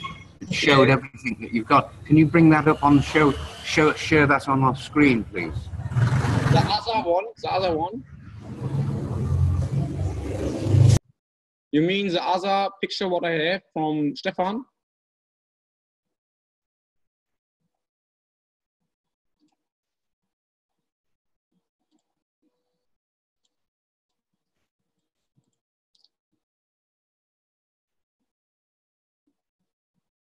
showed everything that you've got. Can you bring that up on the show? Share that on our screen, please. The other one. You mean the other picture what I have from Stefan?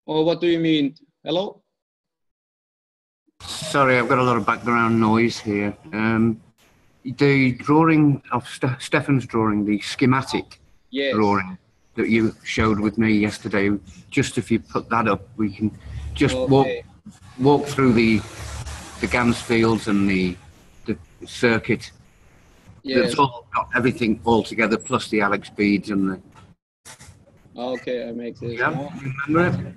Or what do you mean? Hello? Sorry, I've got a lot of background noise here. The drawing of Stefan's drawing, the schematic drawing that you showed with me yesterday, just if you put that up, we can just walk through the GANs fields and the circuit. Yes. It's all got everything all together, plus the Alex beads and the... Okay, I make this. Yeah, more. remember it?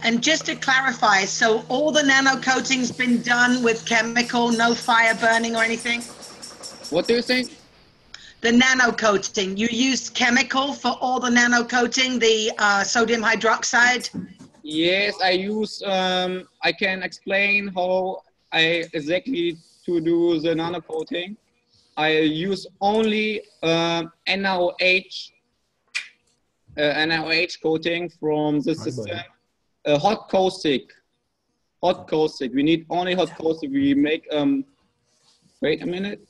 And just to clarify, so all the nano coating's been done with chemical, no fire burning or anything? What do you think? The nano coating, you used chemical for all the nano coating, the sodium hydroxide? Yes, I use, I can explain how I exactly to do the nano coating. I use only NaOH coating from the system. Hot caustic. We need only hot caustic. We make, wait a minute.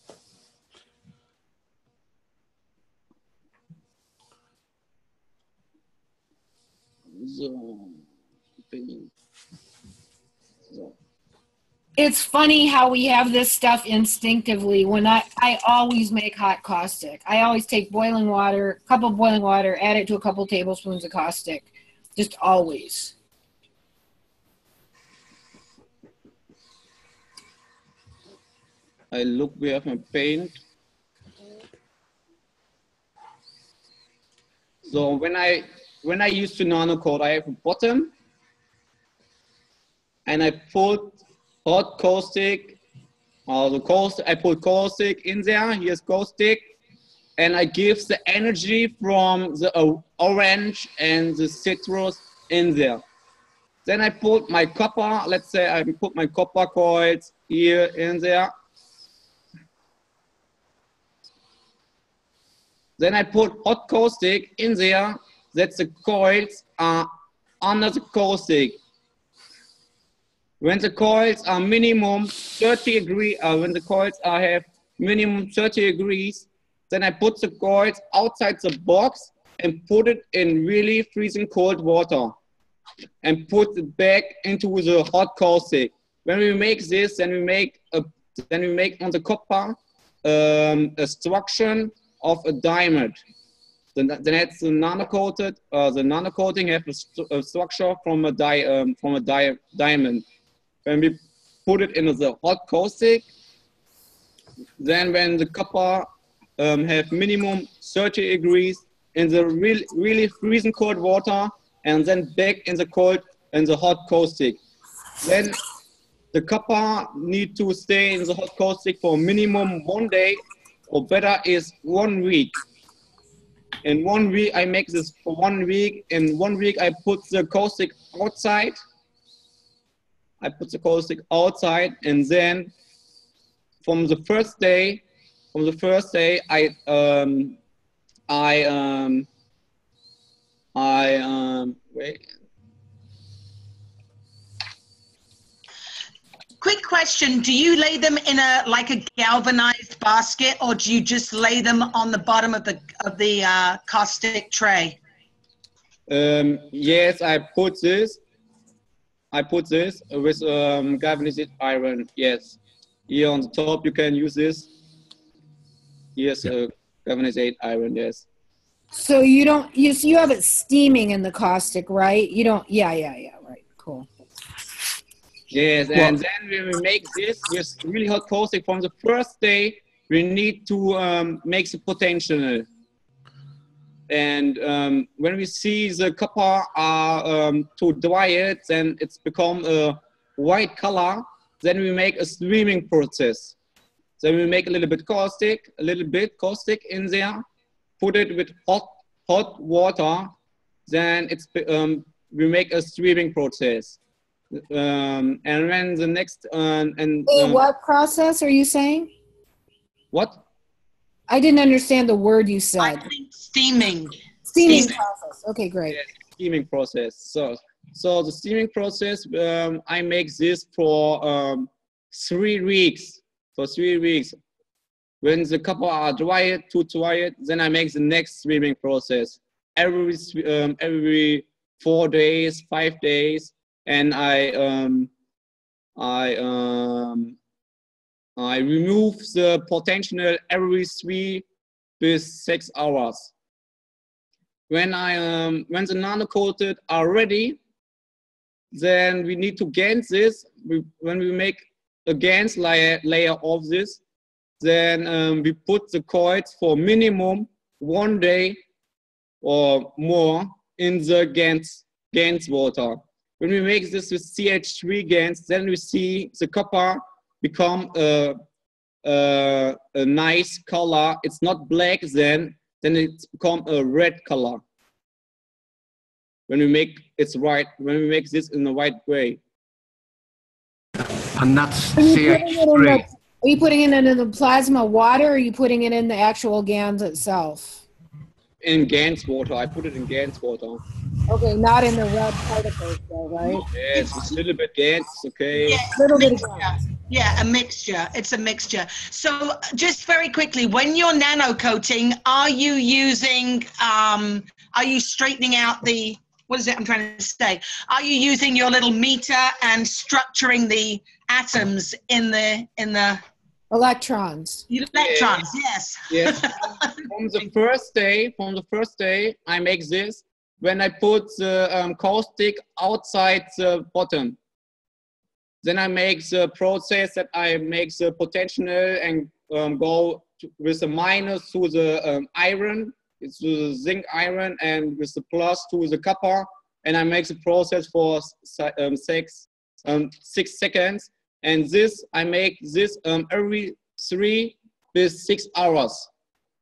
It's funny how we have this stuff instinctively. When I always make hot caustic. I always take boiling water, a cup of boiling water, add it to a couple tablespoons of caustic. Just always. I look, we have my paint. So when I use to nano coat, I have a bottom, and I put hot caustic, I put caustic in there. Here's caustic, and I give the energy from the orange and the citrus in there. Then I put my copper. Let's say I put my copper coils here in there. Then I put hot caustic in there, that the coils are under the caustic. When the coils are minimum 30 degrees, when the coils have minimum 30 degrees, then I put the coils outside the box and put it in really freezing cold water and put it back into the hot caustic. When we make this, then we make on the copper a structure of a diamond. Then it's the nano coated. The nano coating have a structure from a diamond. When we put it into the hot caustic, then when the copper have minimum 30 degrees in the really freezing cold water, and then back in the hot caustic, then the copper need to stay in the hot caustic for minimum 1 day, or better is 1 week. In 1 week, I make this for 1 week. In 1 week, I put the caustic outside. And then from the first day, wait. Quick question, do you lay them in like a galvanized basket, or do you just lay them on the bottom of the caustic tray? Yes, I put this with galvanized iron. Yes, here on the top you can use this. Yes, galvanized iron. Yes. So you don't, you have it steaming in the caustic, right? You don't, yeah, right, cool. Yes, and then when we make this with really hot caustic from the first day, we need to make the potential. And when we see the copper to dry it, then it's become a white color. then we make a streaming process. Then we make a little bit caustic in there, put it with hot water, then it's we make a streaming process. And when the next what process are you saying? What? I didn't understand the word you said. I think steaming. Steaming process. Okay, great. Yes, steaming process. So the steaming process, I make this for 3 weeks. For 3 weeks. When the copper are dried, then I make the next steaming process. Every 4 days, 5 days, and I remove the potential every 3 to 6 hours. When the nano-coated are ready, then we need to GANs this. When we make a GANs layer of this, then we put the coils for minimum 1 day or more in the GANs water. When we make this with CH3 GANs, then we see the copper become a nice color. It's not black then it's become a red color. When we make when we make this in the white gray. And that's CH3. Are you putting it in the plasma water, or are you putting it in the actual GANs itself? In GANs water. I put it in GANs water. Okay, not in the red particles though, right? Yes, it's a little bit GANs, okay. Yeah, little bit of GANs. Yeah, a mixture. It's a mixture. So just very quickly, when you're nano coating, are you using, are you straightening out the, what is it I'm trying to say? Are you using your little meter and structuring the atoms in the electrons? Electrons, yes. Yes. From the first day, I make this when I put the caustic outside the bottom. Then I make the process that I make the potential and go with the minus to the iron, it's the zinc iron, and with the plus to the copper, and I make the process for 6 seconds. And this I make this every 3 to 6 hours.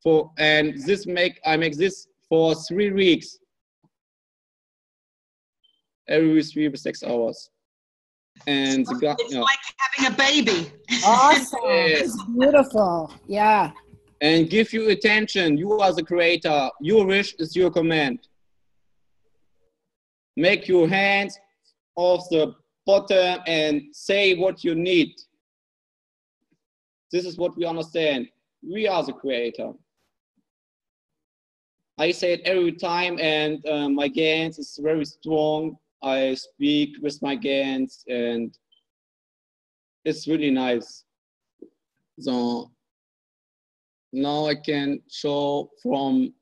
I make this for 3 weeks. Every 3 to 6 hours. And it's like having a baby. Awesome. Yes. It's beautiful. Yeah. And give you attention. You are the creator. Your wish is your command. Make your hands off the bottom and say what you need. This is what we understand. We are the creator. I say it every time, and my GANs is very strong. I speak with my GANs, and it's really nice. So now I can show from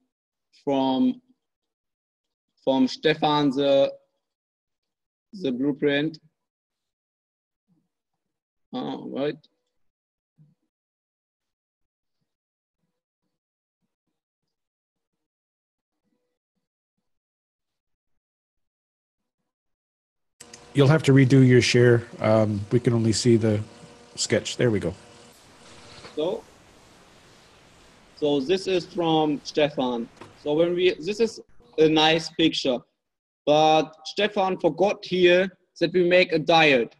Stefan the blueprint. Right. You'll have to redo your share. We can only see the sketch. There we go. So this is from Stefan. So this is a nice picture, but Stefan forgot here that we make a diode.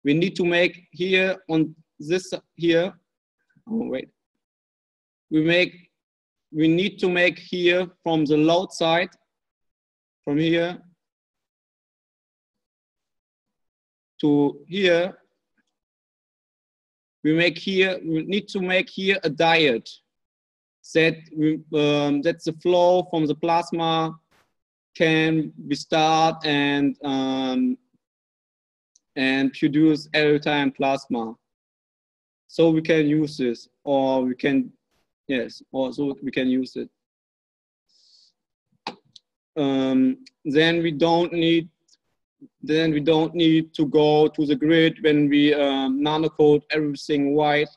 We need to make here on this here. Oh wait. We need to make here from the load side, from here to here. We need to make here a diode that the flow from the plasma can be start and produce every time plasma. So we can use this, or we can, yes, also we can use it. Then we don't need to go to the grid when we nano-coat everything white.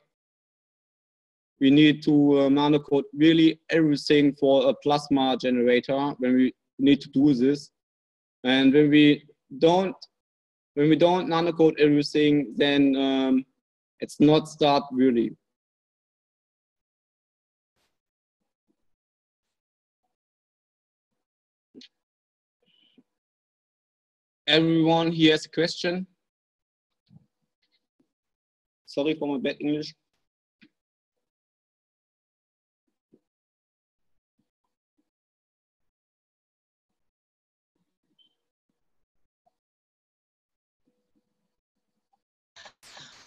We need to nano-coat really everything for a plasma generator when we need to do this. And when we don't When we don't nanocode everything, then it's not start really. Everyone here has a question? Sorry for my bad English.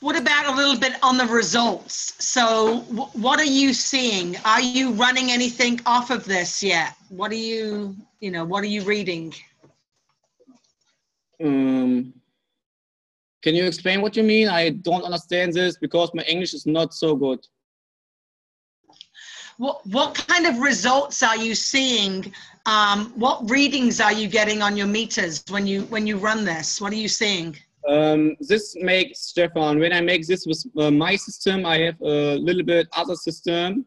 What about a little bit on the results? So what are you seeing? Are you running anything off of this yet? What are you, what are you reading? Can you explain what you mean? I don't understand this because my English is not so good. What kind of results are you seeing? What readings are you getting on your meters when you run this? What are you seeing? This makes, Stefan, when I make this with my system, I have a little bit other system.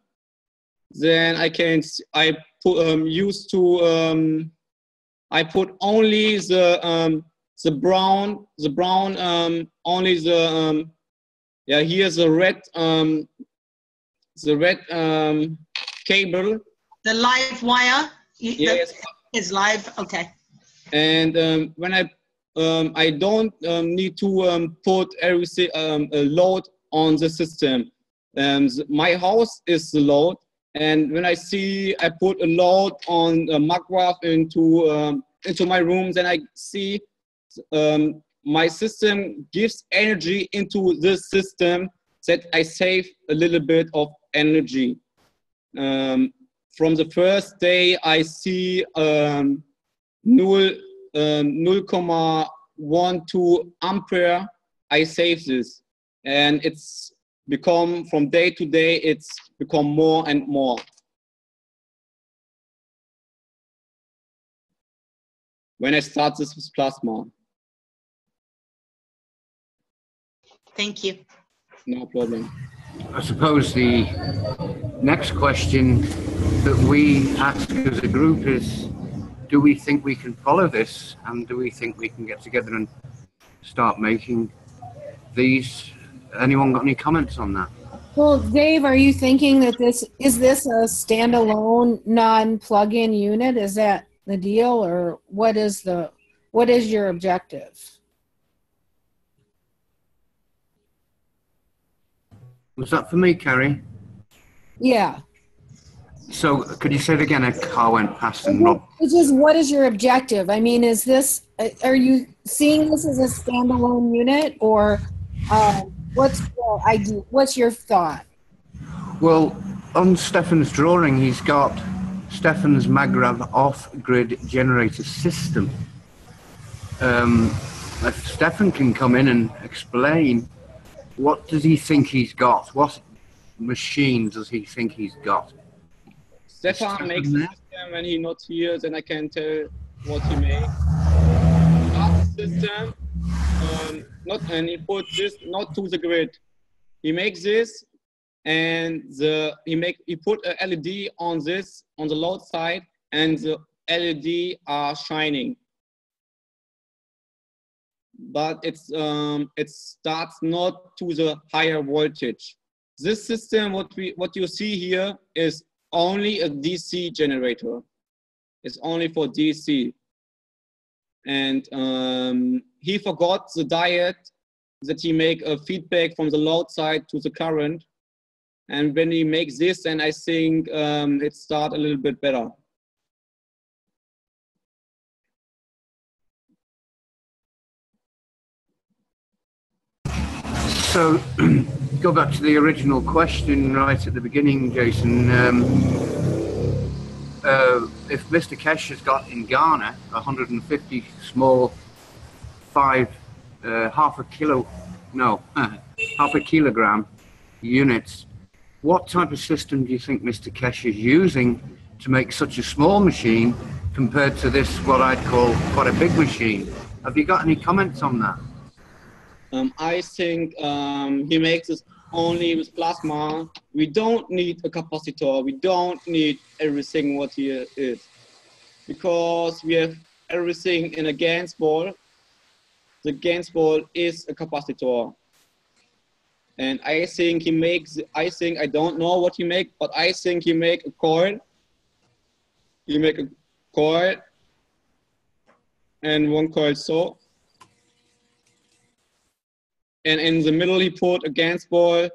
Then I put only the brown, only here's the red cable. The live wire? Yes. Is live, okay. And when I don't need to put everything a load on the system. My house is the load, and when I put a load on the MagGraph into my room, then I see my system gives energy into this system that I save a little bit of energy. From the first day, I see 0.12 ampere. I save this, and it's become from day to day. It's become more and more. When I start this with plasma. Thank you. No problem. I suppose the next question that we ask as a group is, do we think we can follow this, and do we think we can get together and start making these? Anyone got any comments on that? Well, Dave, are you thinking that this is a standalone non-plug-in unit? Is that the deal, or what is your objective? Was that for me, Carrie? Yeah. So could you say it again? A car went past and not. It's just, what is your objective? I mean, are you seeing this as a standalone unit, or what's your idea? What's your thought? Well, on Stefan's drawing, he's got Stefan's MagGraph off-grid generator system. If Stefan can come in and explain, what does he think he's got? What machine does he think he's got? Stefan makes the system when he's not here, then I can tell what he makes. Start the system, and he puts this not to the grid. He makes this, and he put a LED on this on the load side, and the LED are shining. But it starts not to the higher voltage. This system, what you see here, is only a DC generator. It's only for DC. And he forgot the diet that he make a feedback from the load side to the current. And when he makes this, then I think it starts a little bit better. So, go back to the original question right at the beginning, Jason. If Mr. Kesh has got in Ghana 150 small half a kilogram units, what type of system do you think Mr. Kesh is using to make such a small machine compared to this, what I'd call quite a big machine? Have you got any comments on that? I think he makes this only with plasma. We don't need a capacitor. We don't need everything what here is, because we have everything in a GANs ball. the GANS ball is a capacitor. And I think he makes, I don't know what he make, but I think he make a coil. He make a coil and one coil so. And in the middle he put a GANS ball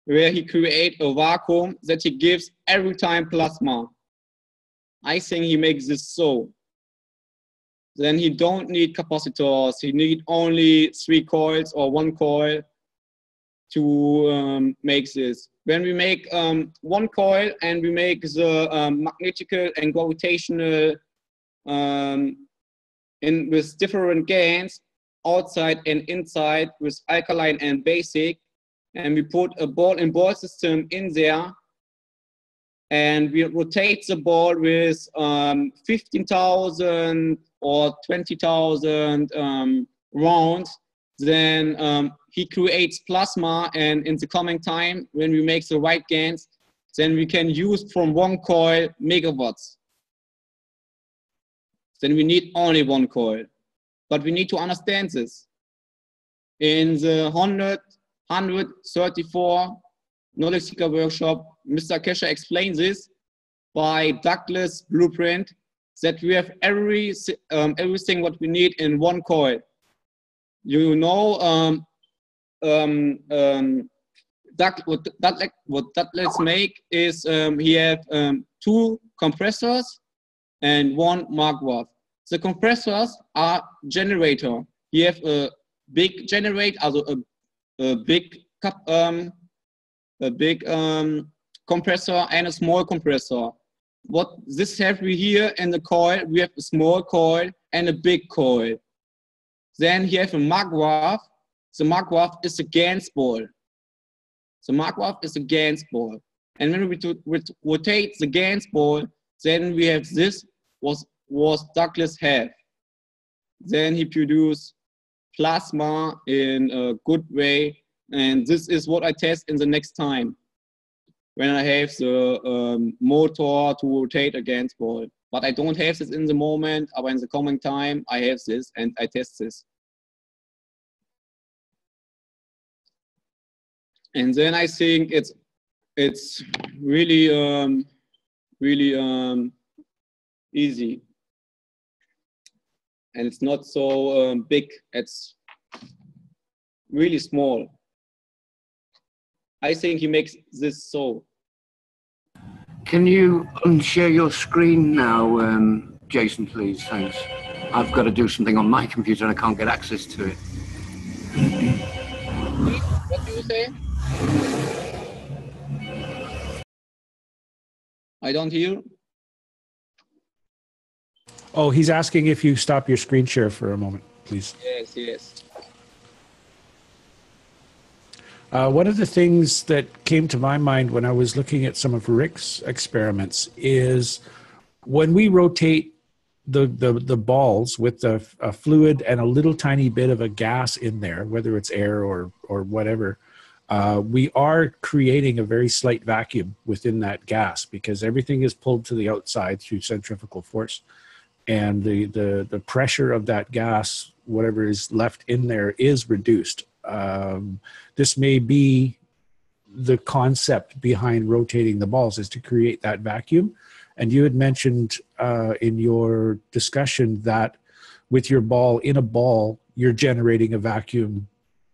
where he create a vacuum that he gives every time plasma. I think he makes this so. Then he don't need capacitors. He need only 3 coils or 1 coil to make this. When we make 1 coil and we make the magnetical and gravitational with different GANs outside and inside with alkaline and basic, and we put a ball and ball system in there, and we rotate the ball with 15,000 or 20,000 rounds, then he creates plasma, and in the coming time, when we make the right GANs, then we can use from 1 coil megawatts. Then we need only 1 coil. But we need to understand this. In the 134 knowledge seeker workshop, Mr. Kesher explains this by Douglas blueprint, that we have everything what we need in 1 coil. You know, what Douglas make is he have 2 compressors and 1 magwaf. The compressors are generator. You have a big generator, also a big compressor and a small compressor. What this have we here in the coil? We have a small coil and a big coil. Then you have a magwaf. The magwaf is a GANS ball. The magwaf is a GANS ball. And when we rotate the GANS ball, then we have this was Douglas have. Then he produced plasma in a good way, and this is what I test in the next time when I have the motor to rotate a GANS ball. But I don't have this in the moment, but in the coming time I have this and I test this. And then I think it's really easy. And it's not so big, it's really small. I think he makes this so. Can you unshare your screen now, Jason, please? Thanks. I've got to do something on my computer and I can't get access to it. What do you say? I don't hear. Oh, he's asking if you stop your screen share for a moment, please. Yes, yes. One of the things that came to my mind when I was looking at some of Rick's experiments is when we rotate the balls with a fluid and a little tiny bit of a gas in there, whether it's air or whatever, we are creating a very slight vacuum within that gas because everything is pulled to the outside through centrifugal force. And the pressure of that gas, whatever is left in there, is reduced. This may be the concept behind rotating the balls, is to create that vacuum. And you had mentioned in your discussion that with your ball in a ball, you're generating a vacuum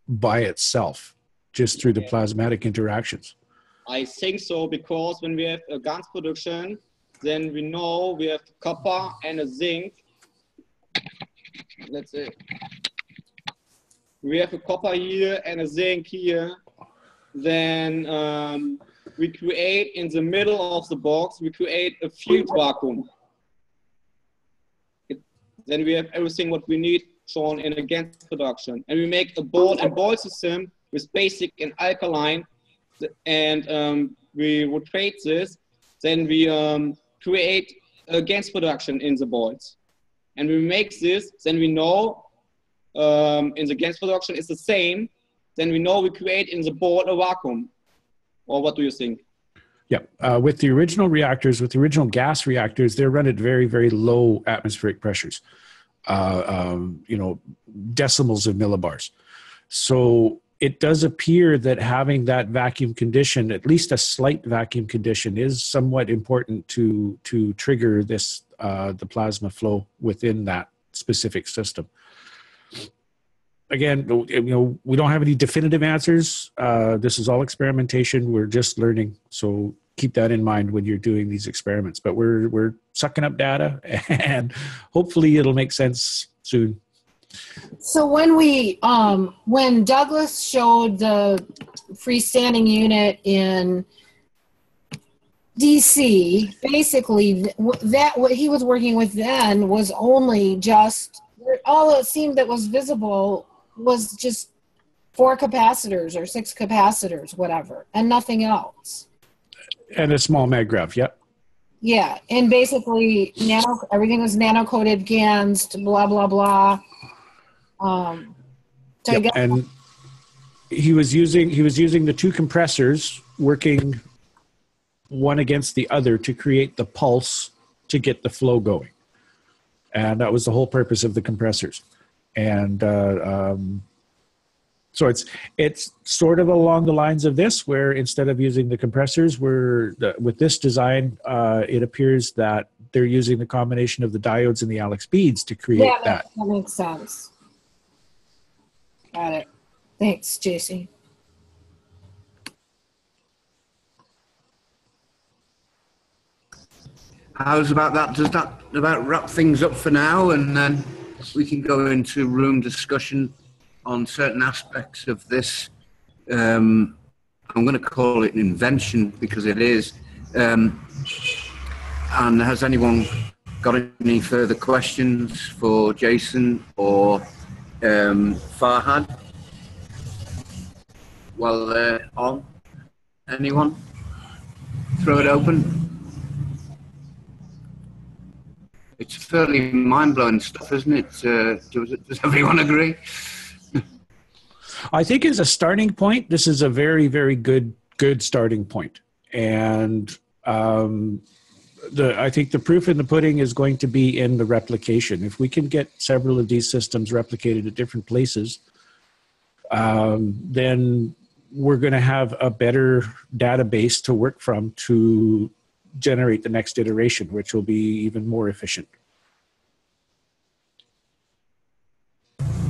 by itself, just through the plasmatic interactions. I think so, because when we have a GANS production, then we know we have copper and a zinc. Let's say we have a copper here and a zinc here. Then we create in the middle of the box, we create a field vacuum. Then we have everything what we need shown in a GANS production. And we make a ball and ball system with basic and alkaline. And we rotate this. Then we create a GANS production in the balls. And we make this, then we know in the GANS production is the same, then we know we create in the ball a vacuum. Or what do you think? Yeah, with the original reactors, with the original gas reactors, they're run at very, very low atmospheric pressures. decimals of millibars. So it does appear that having that vacuum condition, at least a slight vacuum condition, is somewhat important to trigger this the plasma flow within that specific system. Again, we don't have any definitive answers. This is all experimentation. We're just learning. So keep that in mind when you're doing these experiments. But we're sucking up data, and hopefully it'll make sense soon. So when Douglas showed the freestanding unit in DC, basically that what he was working with then was only just, all it seemed that was visible was just 4 capacitors or 6 capacitors, whatever, and nothing else. And a small maggrav, yep. Yeah, and basically everything was nano-coated GaNs, blah, blah, blah. And he was using the 2 compressors working one against the other to create the pulse to get the flow going, and that was the whole purpose of the compressors. And so it's sort of along the lines of this, where instead of using the compressors, with this design, it appears that they're using the combination of the diodes and the Alex beads to create that. That makes sense. Got it. Thanks, JC. How's about that? Does that about wrap things up for now? And then we can go into room discussion on certain aspects of this. I'm going to call it an invention because it is. And has anyone got any further questions for Jason or Farhad? While they're on, anyone? Throw it open. It's fairly mind-blowing stuff, isn't it? Does everyone agree? I think as a starting point, this is a very, very good starting point. And I think the proof in the pudding is going to be in the replication. If we can get several of these systems replicated at different places, then we're going to have a better database to work from to generate the next iteration, which will be even more efficient.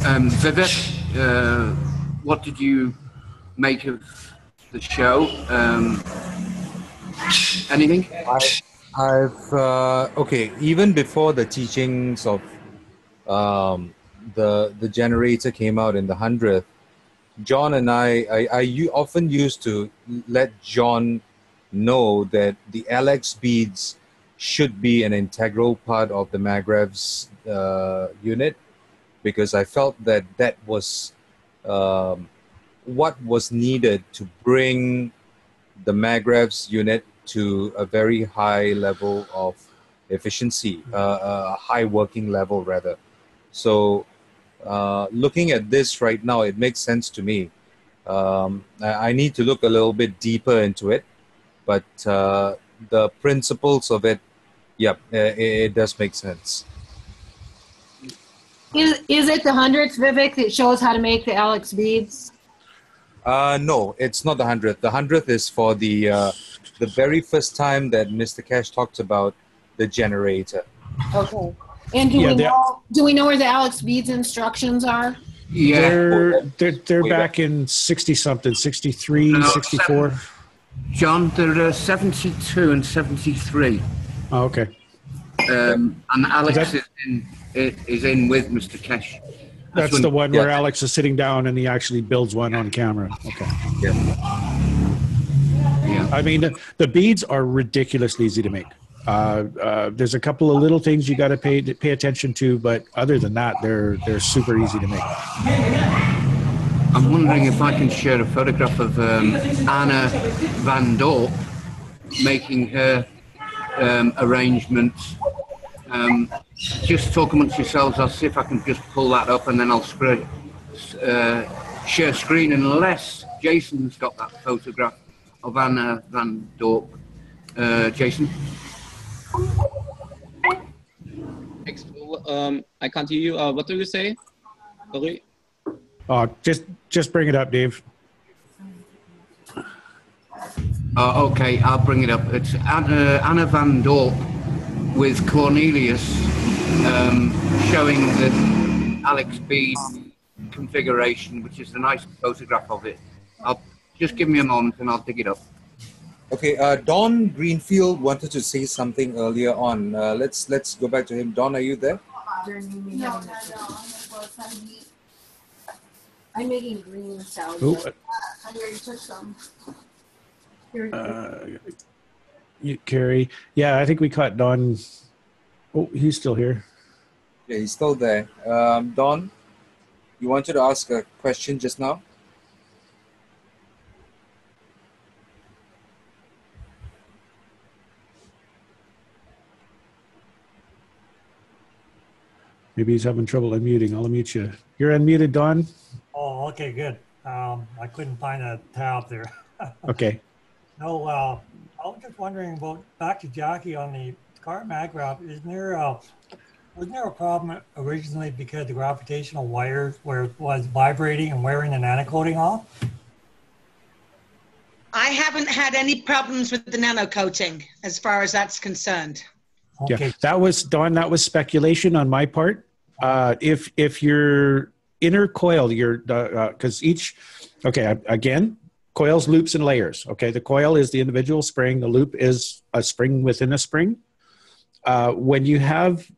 Vivek, what did you make of the show? Anything? Okay, even before the teachings of the generator came out in the 100th, John and I often used to let John know that the LX beads should be an integral part of the Magrav's unit, because I felt that that was what was needed to bring the Magrav's unit to a very high level of efficiency, a high working level rather. So looking at this right now, it makes sense to me. I need to look a little bit deeper into it, but the principles of it, yeah, it does make sense. Is it the 100th, Vivek, that shows how to make the Alex beads? No, it's not the 100th. The 100th is for the very first time that Mr. Cash talked about the generator. Okay. And do we know where the Alex beads instructions are? Yeah. They're back in 60-something, 63, 64. John, there are 72 and 73. Oh, okay. And Alex is in with Mr. Cash. That's the one where Alex is sitting down and he actually builds one on camera. Okay. Yeah. I mean, the beads are ridiculously easy to make. There's a couple of little things you got to pay attention to, but other than that, they're super easy to make. I'm wondering if I can share a photograph of Anna Van Dorp making her arrangements. Just talk amongst yourselves. I'll see if I can just pull that up, and then I'll share screen, unless Jason's got that photograph of Anna Van Dorp. Jason? I can't hear you. What do you say? Sorry. Just bring it up, Dave. Okay, I'll bring it up. It's Anna Van Dorp with Cornelius showing the Alex B configuration, which is a nice photograph of it. I'll just give me a moment and I'll dig it up. Okay, Don Greenfield wanted to say something earlier on. Let's go back to him. Don, are you there? No. I'm making green salad. Ooh. I already took some. Carrie. Yeah, I think we caught Don. Oh, he's still here. Yeah, he's still there. Don, you wanted to ask a question just now? Maybe he's having trouble unmuting. I'll unmute you. You're unmuted, Don. Oh, okay, good. I couldn't find a tab there. Okay. No, I was just wondering about, back to Jackie on the car maggraph, wasn't there a problem originally because the gravitational wires where it was vibrating and wearing the nanocoating off? I haven't had any problems with the nanocoating as far as that's concerned. Okay. Yeah, that was Don. That was speculation on my part. If your inner coil, because again, coils, loops, and layers. Okay, the coil is the individual spring. The loop is a spring within a spring. When you have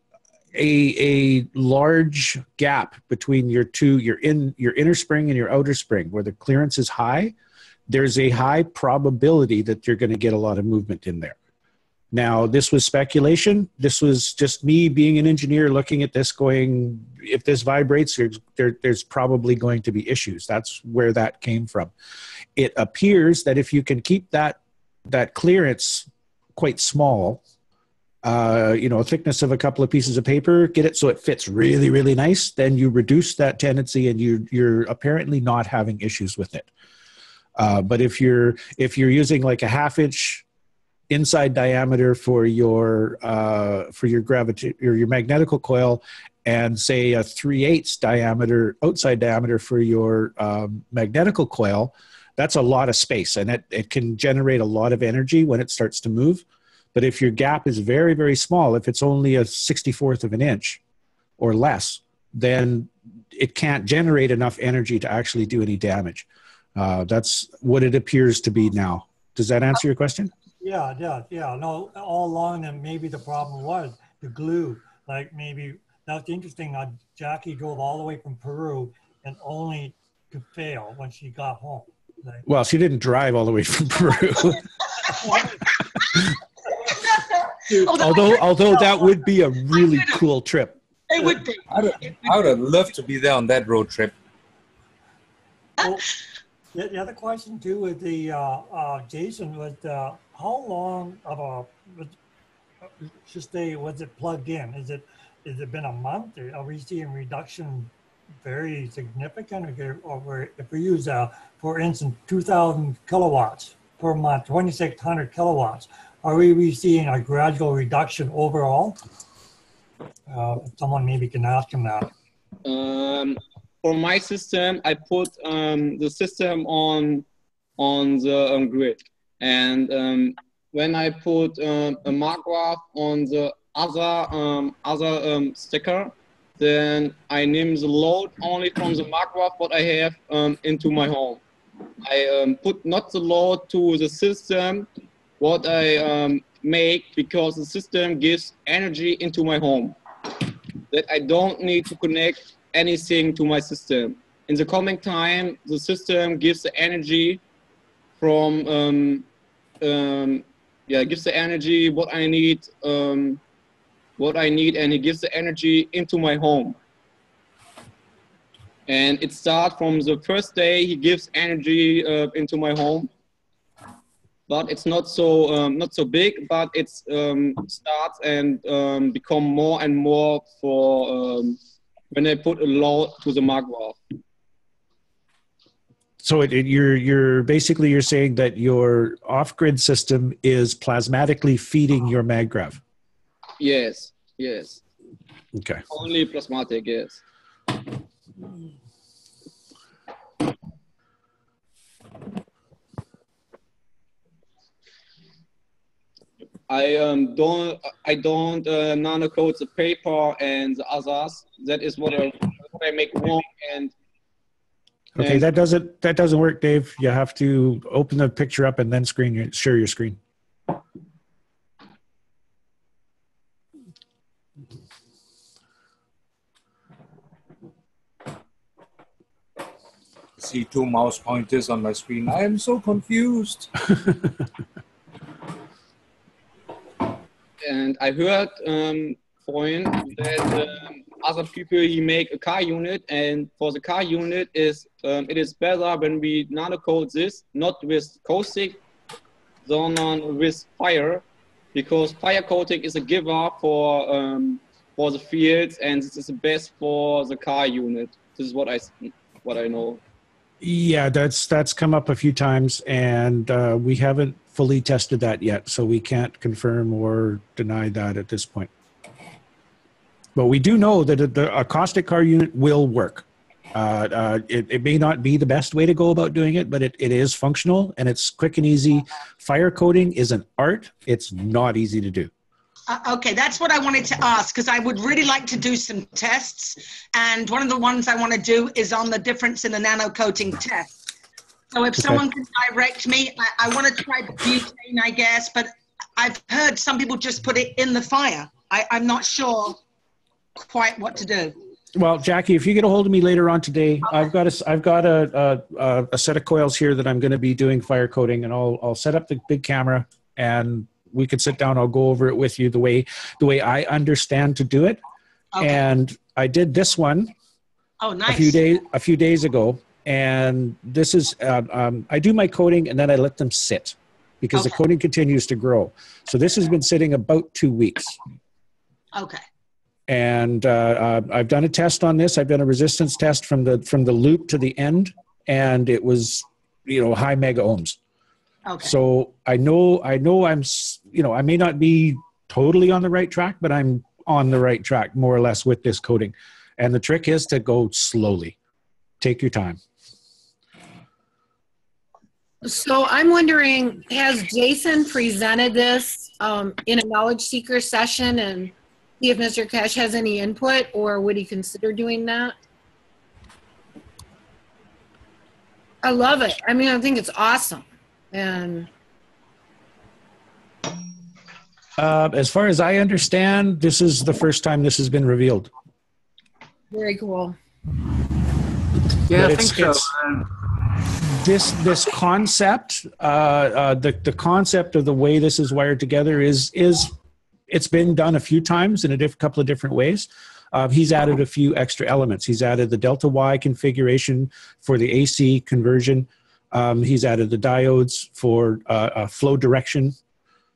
a large gap between your inner spring and your outer spring, where the clearance is high, there's a high probability that you're going to get a lot of movement in there. Now, this was speculation. This was just me being an engineer looking at this going, if this vibrates, there's probably going to be issues. That's where that came from. It appears that if you can keep that clearance quite small, a thickness of a couple of pieces of paper, get it so it fits really, really nice, then you reduce that tendency and you're apparently not having issues with it. But if you're using like a 1/2 inch inside diameter for your gravity or your magnetical coil, and say a 3/8 diameter outside diameter for your magnetical coil, that's a lot of space, and it can generate a lot of energy when it starts to move. But if your gap is very, very small, if it's only a 1/64 of an inch or less, then it can't generate enough energy to actually do any damage. That's what it appears to be now. Does that answer your question? Yeah, it does. Yeah, no, all along, then maybe the problem was the glue. Like maybe that's interesting. Jackie drove all the way from Peru and only to fail when she got home. Like, well, she didn't drive all the way from Peru. although that would be a really cool trip. It would be. I would have loved to be there on that road trip. Well, the other question too with the Jason was how long of was it plugged in? Has it been a month? Are we seeing reduction very significant? Or if we use for instance 2,000 kilowatts per month, 2,600 kilowatts, are we seeing a gradual reduction overall? Someone maybe can ask him that. For my system, I put the system on the grid, and when I put a mark graph on the other sticker, then I name the load only from the mark graph what I have into my home. I put not the load to the system what I make, because the system gives energy into my home that I don't need to connect anything to my system. In the coming time, the system gives the energy from gives the energy what I need, and it gives the energy into my home. And it starts from the first day he gives energy into my home, but it's not so big, but it starts and become more and more for when I put a load to the mark graph. So you're basically saying that your off-grid system is plasmatically feeding your mag graph. Yes, yes. Okay. Only plasmatic, yes. I don't nanocoat the paper and the others. That is what I make wrong. Okay, that doesn't work, Dave. You have to open the picture up and then share your screen. See 2 mouse pointers on my screen. I am so confused. And I heard point that other people make a car unit, and for the car unit it is better when we nanocoat this not with caustic, than with fire, because fire coating is a giver for the fields, and this is the best for the car unit. This is what I know. Yeah, that's come up a few times, and we haven't fully tested that yet, so we can't confirm or deny that at this point. But we do know that a caustic car unit will work. It may not be the best way to go about doing it, but it is functional and it's quick and easy. Fire coating is an art. It's not easy to do. Okay, that's what I wanted to ask, because I would really like to do some tests. And one of the ones I want to do is on the difference in the nano coating test. So if someone can direct me, I want to try butane, I guess, but I've heard some people just put it in the fire. I'm not sure quite what to do. Well, Jackie, if you get a hold of me later on today, I've got a set of coils here that I'm going to be doing fire coating, and I'll set up the big camera and we could sit down. I'll go over it with you the way I understand to do it. Okay. And I did this one a few days ago. And this is, I do my coating and then I let them sit because the coating continues to grow. So this has been sitting about 2 weeks. Okay. And I've done a test on this. I've done a resistance test from the loop to the end, and it was, high mega ohms. Okay. So I know I'm, I may not be totally on the right track, but I'm on the right track more or less with this coating. And the trick is to go slowly. Take your time. So I'm wondering, has Jason presented this in a knowledge seeker session and see if Mr. Cash has any input, or would he consider doing that? I love it. I mean, I think it's awesome. And as far as I understand, this is the first time this has been revealed. Very cool. Yeah, I think so. This concept, the concept of the way this is wired together is it's been done a few times in a couple of different ways. He's added a few extra elements. He's added the delta Y configuration for the AC conversion. He's added the diodes for flow direction,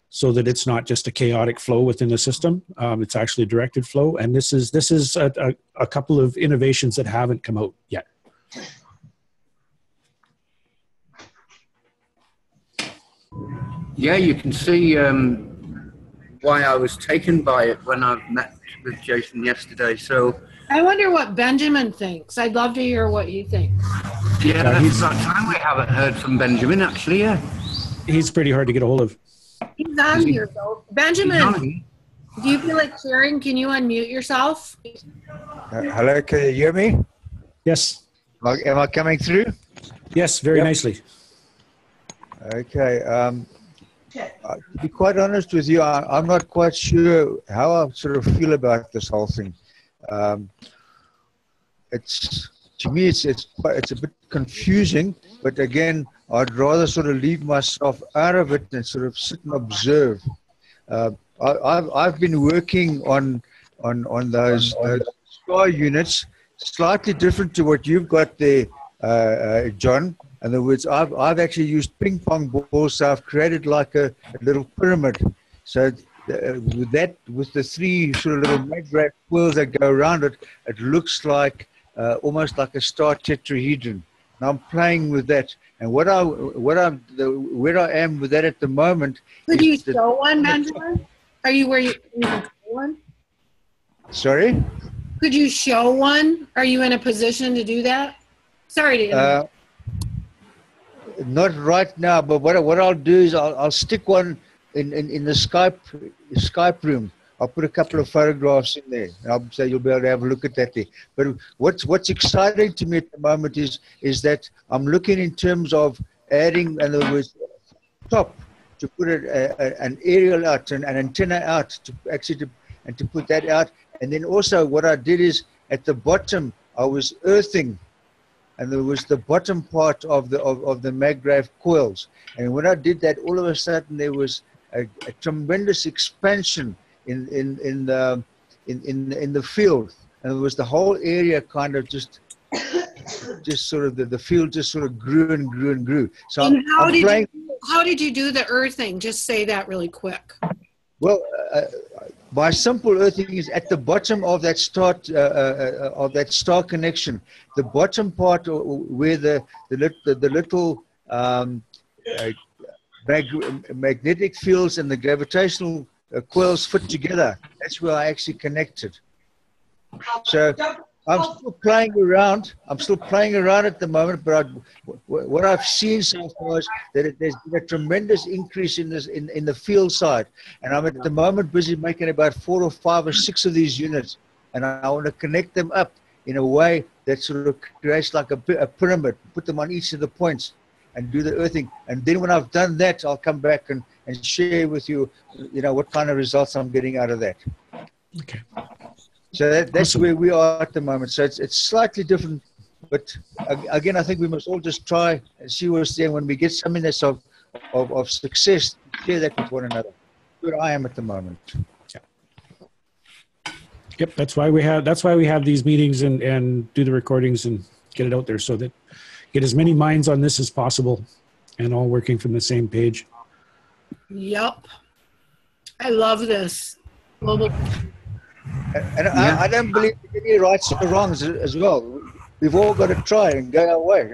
so that it's not just a chaotic flow within the system. It's actually directed flow. And this is a couple of innovations that haven't come out yet. Yeah, you can see why I was taken by it when I met with Jason yesterday. So I wonder what Benjamin thinks. I'd love to hear what he thinks. Yeah, that's about time we haven't heard from Benjamin, actually, yeah. He's pretty hard to get a hold of. He's on here, though. Benjamin, do you feel like sharing? Can you unmute yourself? Hello, can you hear me? Yes. Am I coming through? Yes, very nicely. Okay. To be quite honest with you, I'm not quite sure how I sort of feel about this whole thing. To me, it's a bit confusing, but again, I'd rather sort of leave myself out of it and sort of sit and observe. I've been working on those star units, slightly different to what you've got there, John. In other words, I've actually used ping pong balls, so I've created like a little pyramid. So with the three sort of little mag-rack wheels that go around it, it looks like almost like a star tetrahedron. And I'm playing with that. And where I am with that at the moment. Could you show one, Benjamin? Are you where you can show one? Sorry? Could you show one? Are you in a position to do that? Sorry to interrupt. Not right now, but what I'll do is I'll stick one in the Skype room. I'll put a couple of photographs in there. And I'll say you'll be able to have a look at that there. But what's exciting to me at the moment is that I'm looking in terms of adding, in other words, top to put an aerial out, an antenna out to actually to put that out. And then also what I did is at the bottom I was earthing, and there was the bottom part of the maggrav coils. And when I did that, all of a sudden there was a tremendous expansion in the field, and it was the whole area kind of just sort of the field just sort of grew and grew and grew. So And how did you do the earthing? Just say that really quick. Well, by simple earthing is at the bottom of that star connection, the bottom part where the little magnetic fields and the gravitational coils fit together. That's where I actually connected. So I'm still playing around. I'm still playing around at the moment, but what I've seen so far is that there's been a tremendous increase in the field side, and I'm at the moment busy making about 4 or 5 or 6 of these units, and I want to connect them up in a way that sort of creates like a pyramid. Put them on each of the points and do the earthing, and then when I've done that, I'll come back and share with you, what kind of results I'm getting out of that. Okay. So that's awesome. Where we are at the moment. So it's slightly different, but again, I think we must all just try and see what's there. When we get something that's of success, share that with one another. Where I am at the moment. Yeah. Yep. That's why we have these meetings and do the recordings and get it out there so that get as many minds on this as possible and all working from the same page. Yep. I love this. Global. And I don't believe there's any rights or wrongs as well. We've all got to try and go our way,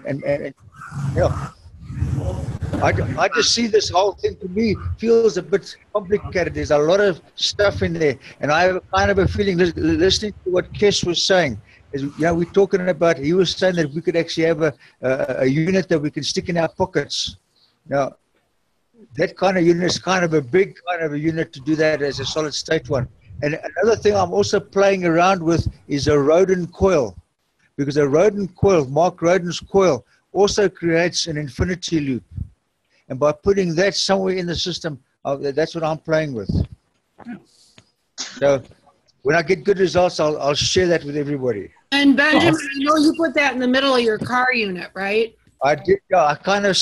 and I just see this whole thing, to me, feels a bit complicated. There's a lot of stuff in there, and I have kind of a feeling, listening to what Kesh was saying, is, we're talking about, he was saying that we could actually have a unit that we can stick in our pockets. Now, that kind of unit is kind of a big kind of a unit to do that as a solid state one. And another thing I'm also playing around with is a Rodin coil, because a Rodin coil, Mark Rodin's coil, also creates an infinity loop. And by putting that somewhere in the system, that's what I'm playing with. So when I get good results, I'll share that with everybody. And Benjamin, I know you put that in the middle of your car unit, right? I did. I kind of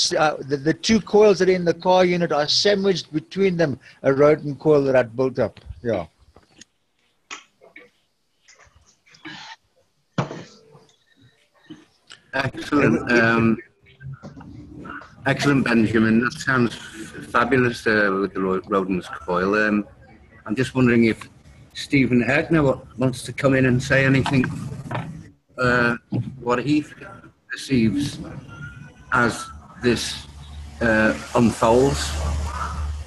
the 2 coils that are in the car unit, I sandwiched between them a Rodin coil that I'd built up. Yeah. Excellent. Excellent, Benjamin. That sounds fabulous with the Rodin's coil. I'm just wondering if Stephen Hegner wants to come in and say anything, what he perceives as this unfolds.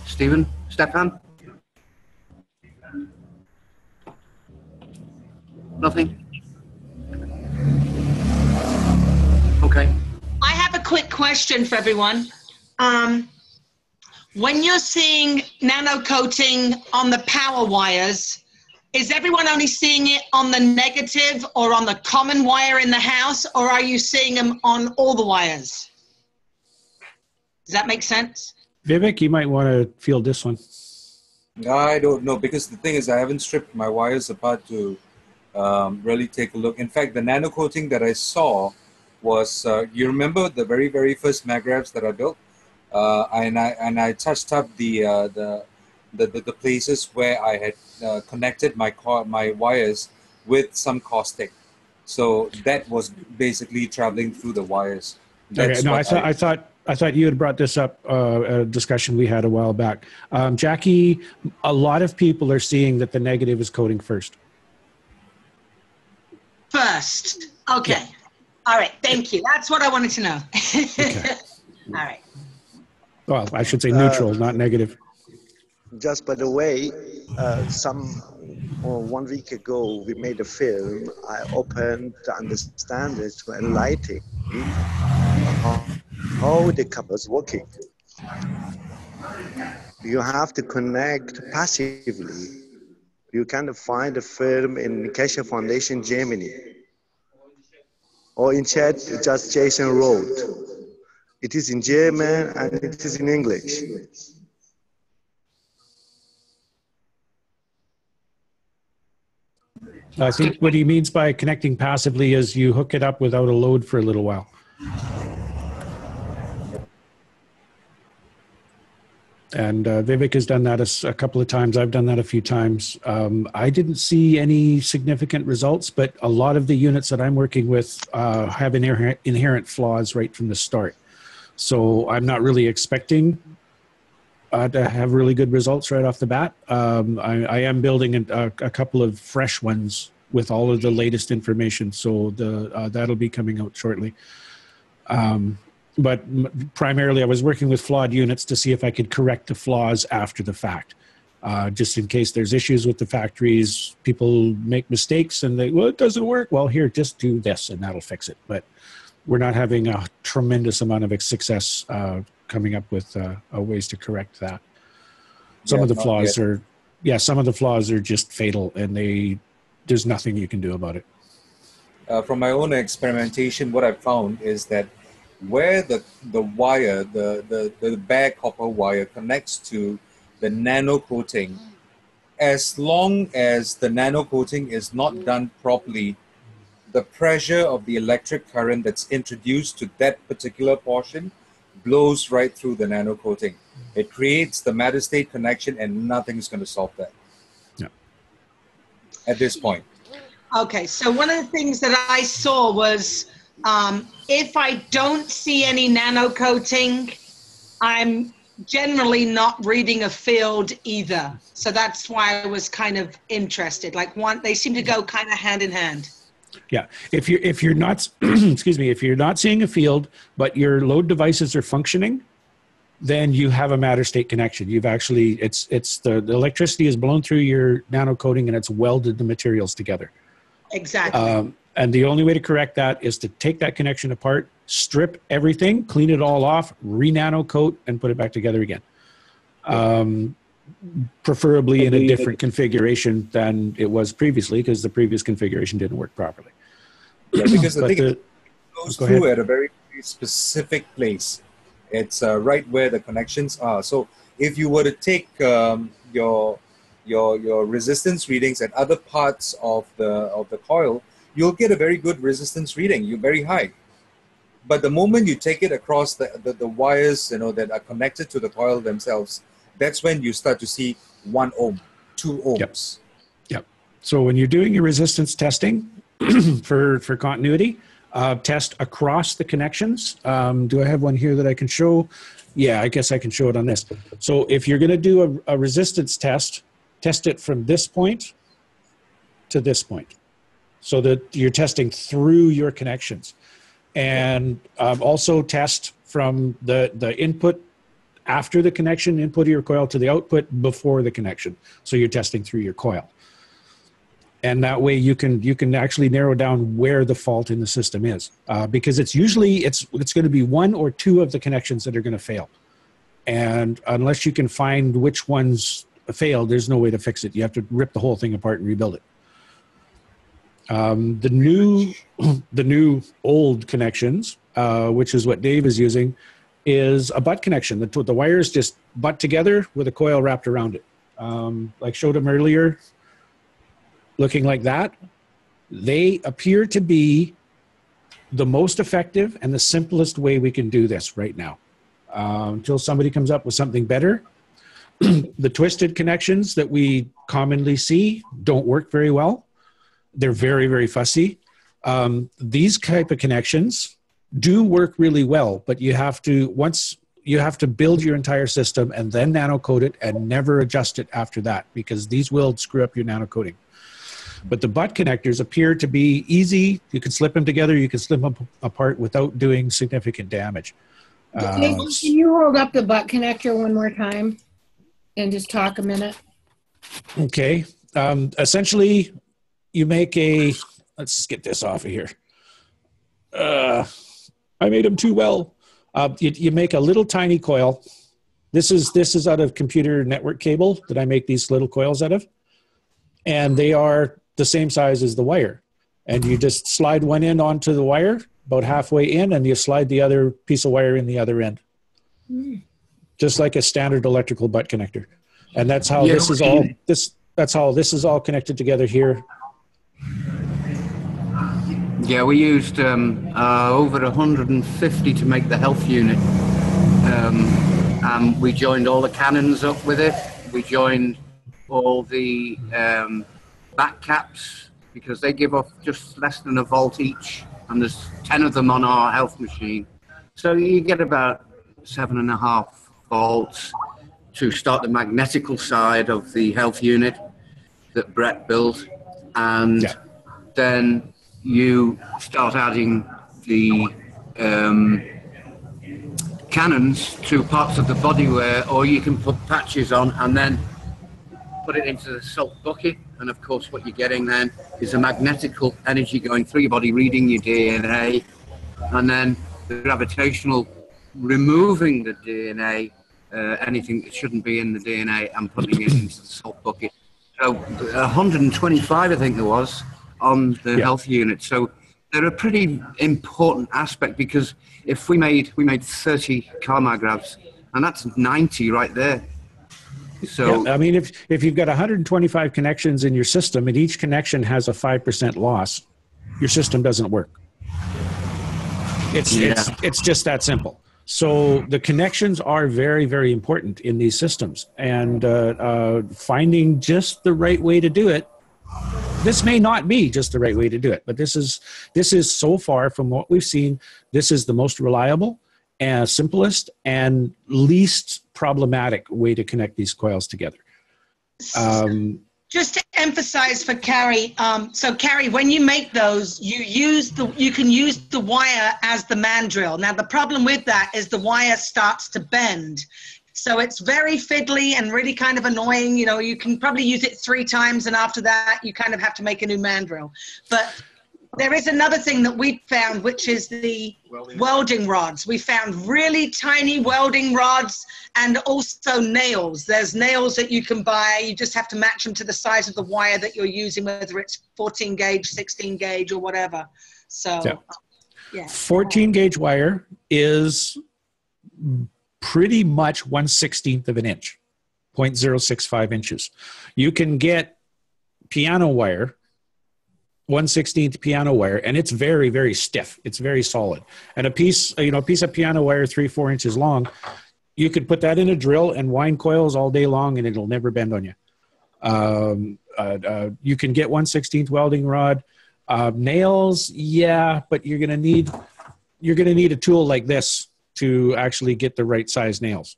Stefan? Nothing? Okay. I have a quick question for everyone. When you're seeing nano coating on the power wires, is everyone only seeing it on the negative or on the common wire in the house, or are you seeing them on all the wires? Does that make sense? Vivek, you might want to field this one. I don't know, because the thing is I haven't stripped my wires apart to really take a look. In fact, the nano coating that I saw was, you remember the very, very first magravs that I built? And I touched up the places where I had connected my wires with some caustic. So that was basically traveling through the wires. That's okay, no, I thought you had brought this up at a discussion we had a while back. Jackie, a lot of people are seeing that the negative is coding first. First. Okay. Yeah. All right. Thank you. That's what I wanted to know. Okay. All right. Well, I should say neutral, not negative. Just by the way, some or 1 week ago, we made a film. I opened to understand it, to enlighten how the couple's working. You have to connect passively. You can find a film in Kesha Foundation, Germany, or in chat, just Jason wrote. It is in German and it is in English. I think what he means by connecting passively is you hook it up without a load for a little while. And Vivek has done that a couple of times. I've done that a few times. I didn't see any significant results, but a lot of the units that I'm working with have inherent flaws right from the start. So I'm not really expecting to have really good results right off the bat. I am building a couple of fresh ones with all of the latest information. So that'll be coming out shortly. But primarily I was working with flawed units to see if I could correct the flaws after the fact. Just in case there's issues with the factories, people make mistakes and well, it doesn't work. Well, here, just do this and that'll fix it. But we're not having a tremendous amount of success coming up with ways to correct that. Some of the flaws are, some of the flaws are just fatal and there's nothing you can do about it. From my own experimentation, what I've found is that where the wire, the bare copper wire connects to the nano coating, as long as the nano coating is not done properly, the pressure of the electric current that's introduced to that particular portion blows right through the nano coating. It creates the matter state connection and nothing's going to solve that. Yeah. At this point. Okay, so one of the things that I saw was if I don't see any nano coating, I'm generally not reading a field either. So that's why I was kind of interested. Like they seem to go kind of hand in hand. Yeah, if you're not excuse me, if you're not seeing a field but your load devices are functioning, then you have a matter state connection. You've actually it's the electricity is blown through your nano coating and it's welded the materials together. Exactly. And the only way to correct that is to take that connection apart, strip everything, clean it all off, re-nano coat, and put it back together again. Preferably in a different configuration than it was previously, because the previous configuration didn't work properly. Yeah, because the thing it goes through at a very specific place. It's right where the connections are. So if you were to take your resistance readings at other parts of the coil, you'll get a very good resistance reading. You're very high. But the moment you take it across the wires, that are connected to the coil themselves, that's when you start to see 1 ohm, 2 ohms. Yep. So when you're doing your resistance testing for continuity, test across the connections. Do I have one here that I can show? Yeah, I guess I can show it on this. So if you're going to do a resistance test it from this point to this point, so that you're testing through your connections. And also test from the input after the connection, input of your coil, to the output before the connection. So you're testing through your coil. And that way you can actually narrow down where the fault in the system is. Because it's usually, it's going to be 1 or 2 of the connections that are going to fail. And unless you can find which ones failed, there's no way to fix it. You have to rip the whole thing apart and rebuild it. The new old connections, which is what Dave is using, is a butt connection. The wires just butt together with a coil wrapped around it. Like showed him earlier, looking like that. They appear to be the most effective and the simplest way we can do this right now. Until somebody comes up with something better. The twisted connections that we commonly see don't work very well. They're very, very fussy. These type of connections do work really well, but you have to build your entire system and then nano coat it and never adjust it after that, because these will screw up your nano coating. But the butt connectors appear to be easy. You can slip them together. You can slip them apart without doing significant damage. Dave, can you hold up the butt connector one more time and just talk a minute? Okay. Essentially, you make a, let's get this off of here. I made them too well. You make a little tiny coil. This is out of computer network cable that I make these little coils out of. And they are the same size as the wire. And you just slide one end onto the wire, about halfway in, and you slide the other piece of wire in the other end. Just like a standard electrical butt connector. And that's how this is all connected together here. Yeah, we used over 150 to make the health unit. And we joined all the cannons up with it. We joined all the back caps because they give off just less than a volt each. And there's 10 of them on our health machine. So you get about 7.5 volts to start the magnetical side of the health unit that Brett built. And then you start adding the cannons to parts of the bodywear, or you can put patches on and then put it into the salt bucket. And of course what you're getting then is a magnetical energy going through your body, reading your DNA, and then the gravitational removing the DNA, anything that shouldn't be in the DNA, and putting it into the salt bucket. So 125 I think there was on the health unit. So they're a pretty important aspect, because if we made 30 Carmagrabs, and that's 90 right there. So I mean, if you've got 125 connections in your system and each connection has a 5% loss, your system doesn't work. It's just that simple. So the connections are very, very important in these systems, and finding just the right way to do it. This may not be just the right way to do it, but this is so far from what we've seen, this is the most reliable and simplest and least problematic way to connect these coils together. Just to emphasize for Carrie, so Carrie, when you make those, you can use the wire as the mandrel. Now the problem with that is the wire starts to bend. So it's very fiddly and really kind of annoying. You know, you can probably use it 3 times, and after that you kind of have to make a new mandrel. But there is another thing that we found, which is the welding rods. We found really tiny welding rods and also nails. There's nails that you can buy. You just have to match them to the size of the wire that you're using, whether it's 14 gauge, 16 gauge, or whatever. So, yeah. 14 gauge wire is pretty much 1/16 of an inch, 0.065 inches. You can get piano wire, 1/16 piano wire, and it's very, very stiff. It's very solid. And a piece of piano wire 3-4 inches long, you could put that in a drill and wind coils all day long, and it'll never bend on you. You can get 1/16 welding rod, nails, but you're gonna need a tool like this to actually get the right size nails,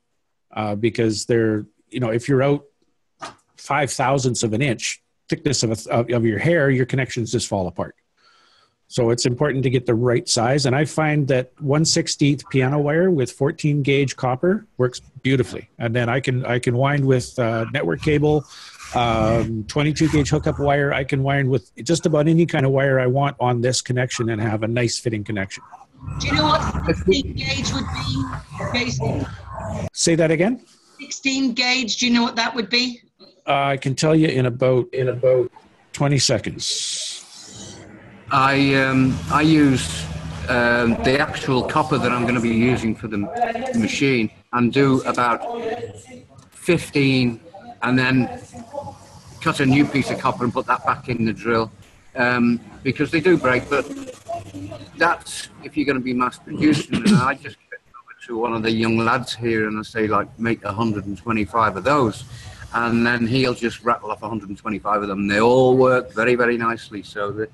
because they're, if you're out 5/1000ths of an inch thickness of your hair, your connections just fall apart. So it's important to get the right size. And I find that 1/16 piano wire with 14 gauge copper works beautifully. And then I can wind with network cable, 22 gauge hookup wire. I can wind with just about any kind of wire I want on this connection and have a nice fitting connection. Do you know what 16 gauge would be, Casey? Say that again? 16 gauge, do you know what that would be? I can tell you in about 20 seconds. I use the actual copper that I'm going to be using for the machine, and do about 15, and then cut a new piece of copper and put that back in the drill, because they do break. But that's if you're going to be mass producing. And I just get over to one of the young lads here and I say, make 125 of those. And then he'll just rattle off 125 of them. They all work very, very nicely. So,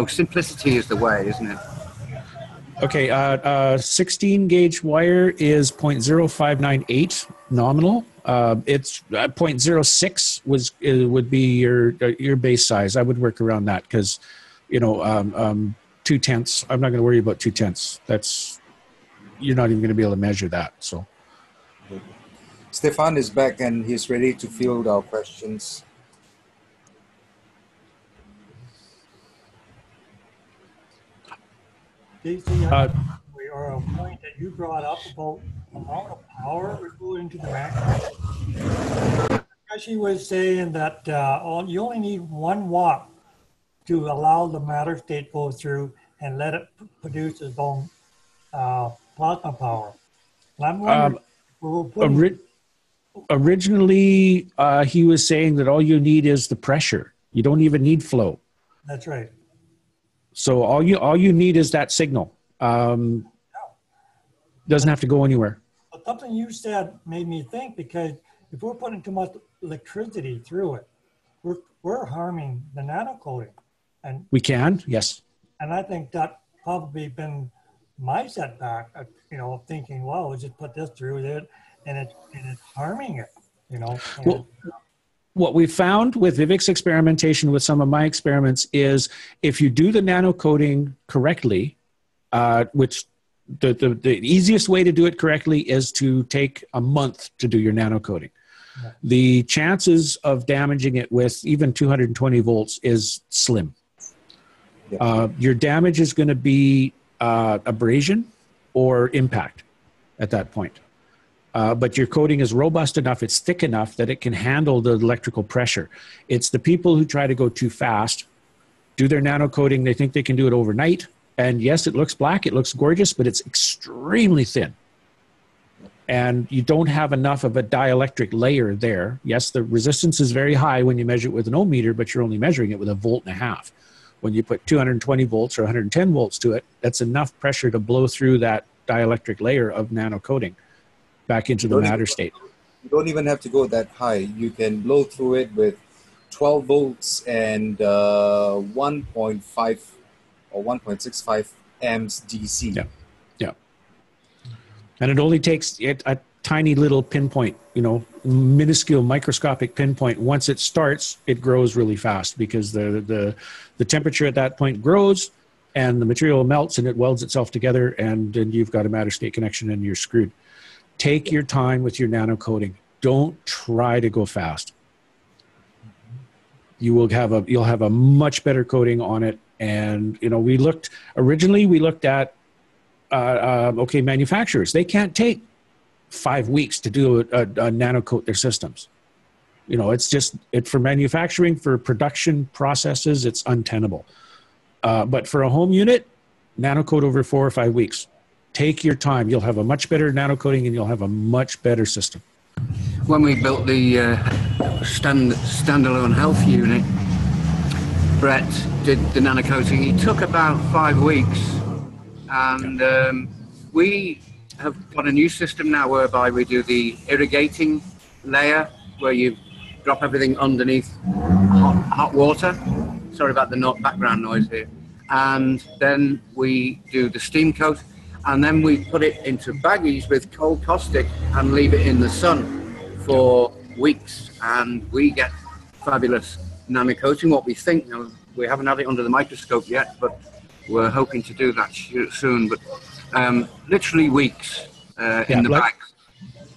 simplicity is the way, isn't it? Okay, 16 gauge wire is 0.0598 nominal. It's 0.06 would be your base size. I would work around that because, 2/10. I'm not going to worry about 2/10. You're not even going to be able to measure that. So. Stefan is back and he's ready to field our questions. DC, or a point that you brought up about amount of power we put into the magnet. She was saying that you only need 1 watt to allow the matter state go through and let it produce its own plasma power. And I'm wondering, we're putting, originally, he was saying that all you need is the pressure. You don't even need flow. that's right. So all you need is that signal. Doesn't have to go anywhere. But something you said made me think, because if we're putting too much electricity through it, we're harming the nanocoating. And We can, yes. And I think that probably been my setback, thinking, well, we just put this through it, and it's harming it, Well, what we found with Vivek's experimentation, with some of my experiments, is if you do the nanocoating correctly, which the easiest way to do it correctly is to take a month to do your nanocoating. Yeah. The chances of damaging it with even 220 volts is slim. Yeah. Your damage is going to be abrasion or impact at that point. But your coating is robust enough, it's thick enough that it can handle the electrical pressure. It's the people who try to go too fast, do their nano coating, they think they can do it overnight. And yes, it looks black, it looks gorgeous, but it's extremely thin. And you don't have enough of a dielectric layer there. Yes, the resistance is very high when you measure it with an ohm meter, but you're only measuring it with 1.5 volts. When you put 220 volts or 110 volts to it, that's enough pressure to blow through that dielectric layer of nano coating back into the matter state. You don't even have to go that high. You can blow through it with 12 volts and 1.5 or 1.65 amps DC. Yeah, yeah. And it only takes a tiny little pinpoint, minuscule microscopic pinpoint. Once it starts, it grows really fast because the temperature at that point grows and the material melts and it welds itself together, and then you've got a matter state connection and you're screwed. Take your time with your nano coating. Don't try to go fast. You'll have a much better coating on it. And we looked at manufacturers. They can't take 5 weeks to do a nano coat their systems. It's just for manufacturing, for production processes, it's untenable. But for a home unit, nano coat over 4 or 5 weeks. Take your time. You'll have a much better nano coating and you'll have a much better system. When we built the standalone health unit, Brett did the nano coating. It took about 5 weeks, and we have got a new system now whereby we do the irrigating layer, where you drop everything underneath hot water. Sorry about the background noise here. And then we do the steam coat. And then we put it into baggies with cold caustic and leave it in the sun for weeks. And we get fabulous nano coating, what we think. We haven't had it under the microscope yet, but we're hoping to do that soon. But literally weeks in the bag.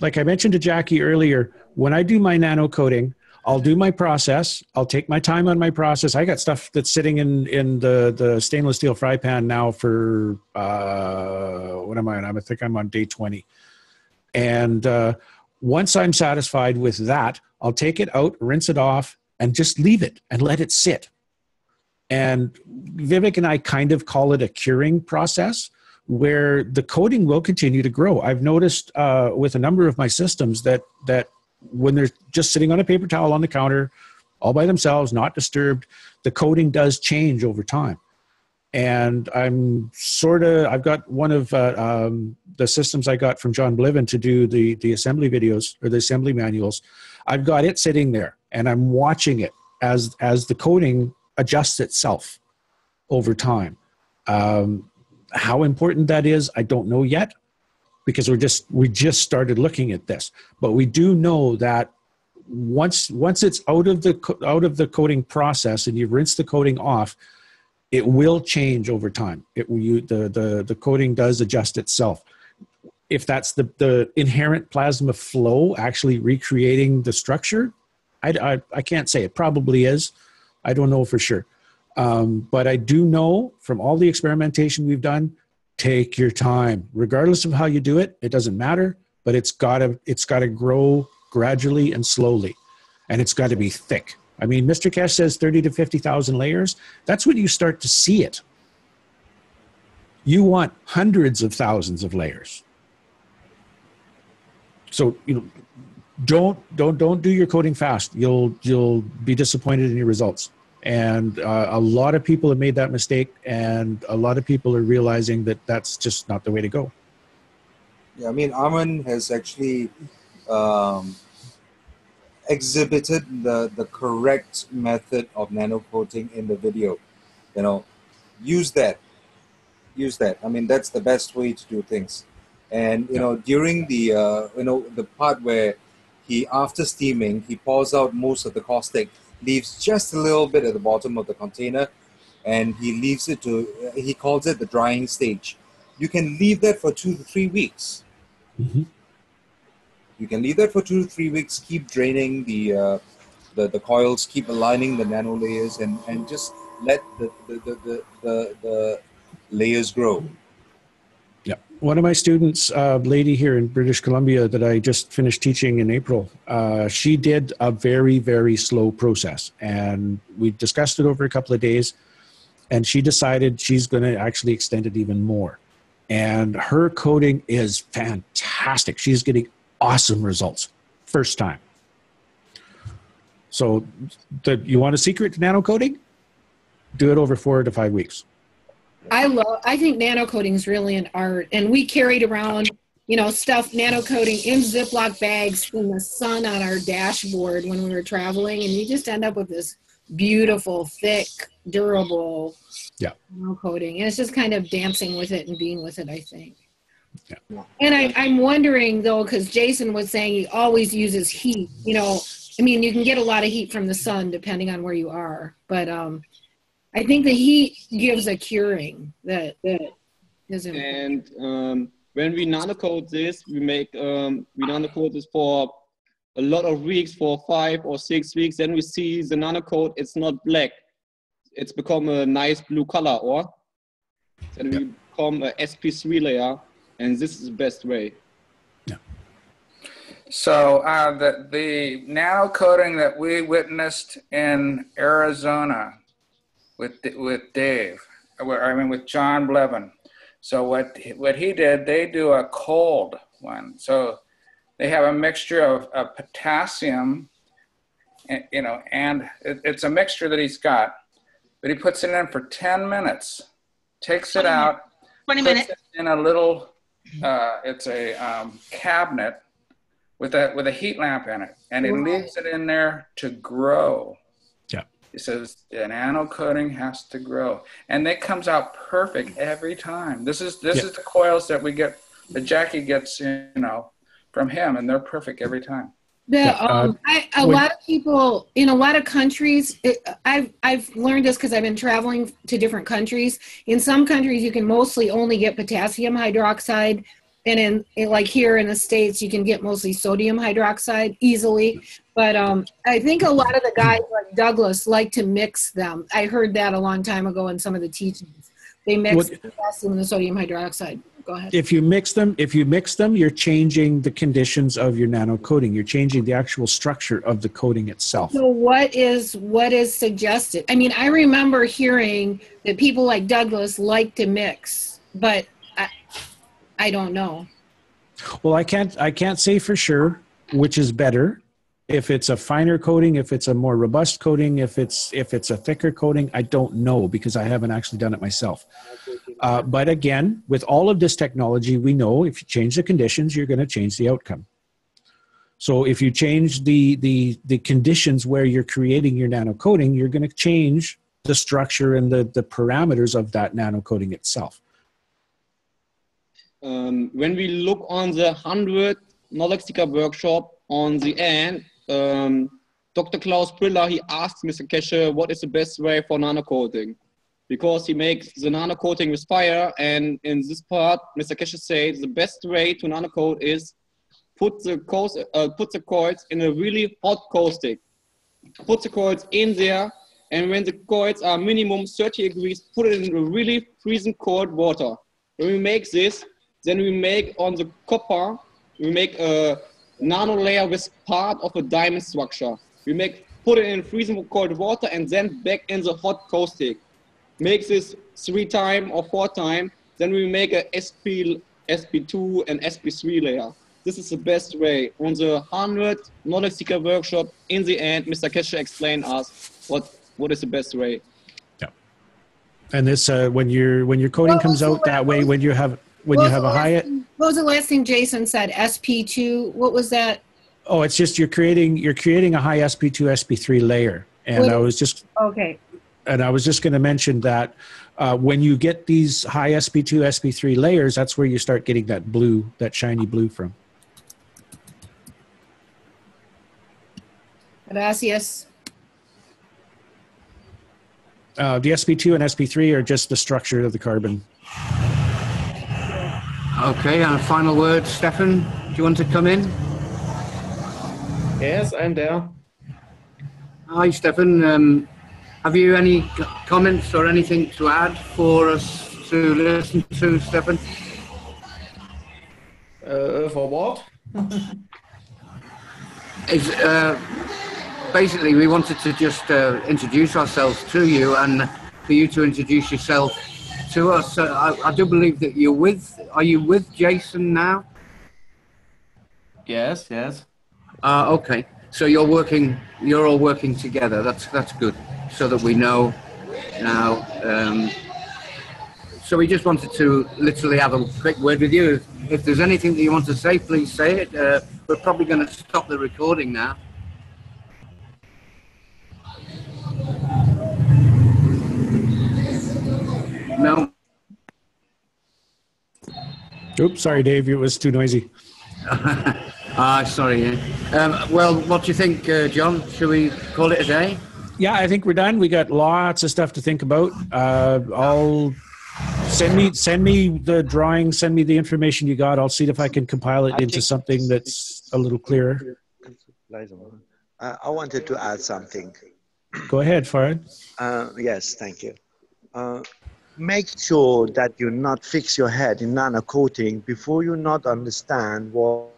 Like I mentioned to Jackie earlier, when I do my nano coating, I'll do my process. I'll take my time on my process. I got stuff that's sitting in the stainless steel fry pan now for, what am I on? I think I'm on day 20. And once I'm satisfied with that, I'll take it out, rinse it off, and just leave it and let it sit. And Vivek and I kind of call it a curing process, where the coating will continue to grow. I've noticed with a number of my systems that when they're just sitting on a paper towel on the counter, all by themselves, not disturbed, the coating does change over time. And I've got one of the systems I got from John Bliven to do the assembly videos or the assembly manuals. I've got it sitting there and I'm watching it as the coating adjusts itself over time. How important that is, I don't know yet, because we just started looking at this. But we do know that once it's out of the coating process and you've rinsed the coating off, it will change over time. The coating does adjust itself. If that's the inherent plasma flow actually recreating the structure, I can't say. It probably is. I don't know for sure. But I do know from all the experimentation we've done, take your time. Regardless of how you do it, it doesn't matter, but it's gotta grow gradually and slowly. And it's got to be thick. I mean, Mr. Kesh says 30 to 50,000 layers. That's when you start to see it. You want hundreds of thousands of layers. So, you know, don't do your coating fast. You'll be disappointed in your results. And a lot of people have made that mistake, and a lot of people are realizing that that's just not the way to go. Yeah, I mean, Arman has actually exhibited the correct method of nano coating in the video. You know, use that. I mean, that's the best way to do things. And you know, during the the part where he, after steaming, he pours out most of the caustic, leaves just a little bit at the bottom of the container, and he leaves it to, he calls it the drying stage. You can leave that for 2 to 3 weeks. Mm-hmm. You can leave that for 2 to 3 weeks, keep draining the coils, keep aligning the nano layers, and just let the layers grow. Yeah. One of my students, a lady here in British Columbia that I just finished teaching in April, she did a very, very slow process. And we discussed it over a couple of days, and she decided she's going to actually extend it even more. And her coating is fantastic. She's getting awesome results first time. So you want a secret to nano coating? Do it over 4 to 5 weeks. I think nano coating is really an art, and we carried around, you know, stuff nano coating in Ziploc bags in the sun on our dashboard when we were traveling, and you just end up with this beautiful, thick, durable nano coating, and it's just kind of dancing with it and being with it, I think. Yeah. And I'm wondering though, because Jason was saying he always uses heat. You know, I mean, you can get a lot of heat from the sun depending on where you are, but I think the heat gives a curing that is important. And when we nano coat this, we nano coat this for a lot of weeks, for 5 or 6 weeks. Then we see the nano coat, it's not black. It's become a nice blue color, or then we become a SP3 layer. And this is the best way. Yeah. So the nano coating that we witnessed in Arizona with Dave, with John Blevin. So what he did, they do a cold one. So they have a mixture of potassium, and, you know, and it's a mixture that he's got, but he puts it in for 10 minutes, takes it out, 20 puts minutes. it in a little. It's a cabinet with a heat lamp in it, and he leaves it in there to grow. Yeah. He says the nano coating has to grow, and it comes out perfect every time. This is the coils that we get, that Jackie gets, you know, from him, and they're perfect every time. A lot of people in a lot of countries, I've learned this because I've been traveling to different countries. In some countries, you can mostly only get potassium hydroxide, and in like here in the States, you can get mostly sodium hydroxide easily. But I think a lot of the guys like Douglas like to mix them. I heard that a long time ago in some of the teachings. They mix the potassium and the sodium hydroxide. Go ahead. If you mix them, you're changing the conditions of your nano coating. You're changing the actual structure of the coating itself. So what is suggested? I mean, I remember hearing that people like Douglas like to mix, but I don't know. Well, I can't say for sure which is better. If it's a finer coating, if it's a more robust coating, if it's a thicker coating, I don't know because I haven't actually done it myself. But again, with all of this technology, we know if you change the conditions, you're going to change the outcome. So if you change the conditions where you're creating your nano coating, you're going to change the structure and the parameters of that nano coating itself. When we look on the 100 knowledge seeker workshop on the end, Dr. Klaus Briller, he asked Mr. Keshe what is the best way for nano coating, because he makes the nano coating with fire. And in this part, Mr. Keshe said the best way to nano coat is put the coils in a really hot caustic. Put the coils in there, and when the coils are minimum 30 degrees, put it in a really freezing cold water. When we make this, then we make on the copper, we make a nano layer with part of a diamond structure. We put it in freezing cold water and then back in the hot caustic. Make this 3 times or 4 times, then we make a SP2 and SP3 layer. This is the best way. On the 100 knowledge seeker workshop, in the end, Mr. Kesher explained us what is the best way. Yeah. And this when your coating comes out that way, when you have a high. What was the last thing Jason said? SP2. What was that? Oh, it's just you're creating a high SP2 SP3 layer, and I was just going to mention that when you get these high SP2 SP3 layers, that's where you start getting that blue, that shiny blue from. Gracias. The SP2 and SP3 are just the structure of the carbon. Okay, and a final word, Stefan, do you want to come in? Yes, I'm there. Hi, Stefan. Have you any comments or anything to add for us to listen to, Stefan? For what? Basically, we wanted to just introduce ourselves to you and for you to introduce yourself to us. I do believe that are you with Jason now? Yes, yes. Okay. So you're all working together. That's good, so that we know now. So we just wanted to literally have a quick word with you. If there's anything that you want to say, please say it. We're probably going to stop the recording now. No. Oops, sorry, Dave. It was too noisy. Sorry. Well, what do you think, John? Should we call it a day? Yeah, I think we're done. We got lots of stuff to think about. I'll send me the drawing. Send me the information you got. I'll see if I can compile it into something that's a little clearer. I wanted to add something. Go ahead, Farhad. Yes, thank you. Make sure that you not fix your head in nano coating before you not understand what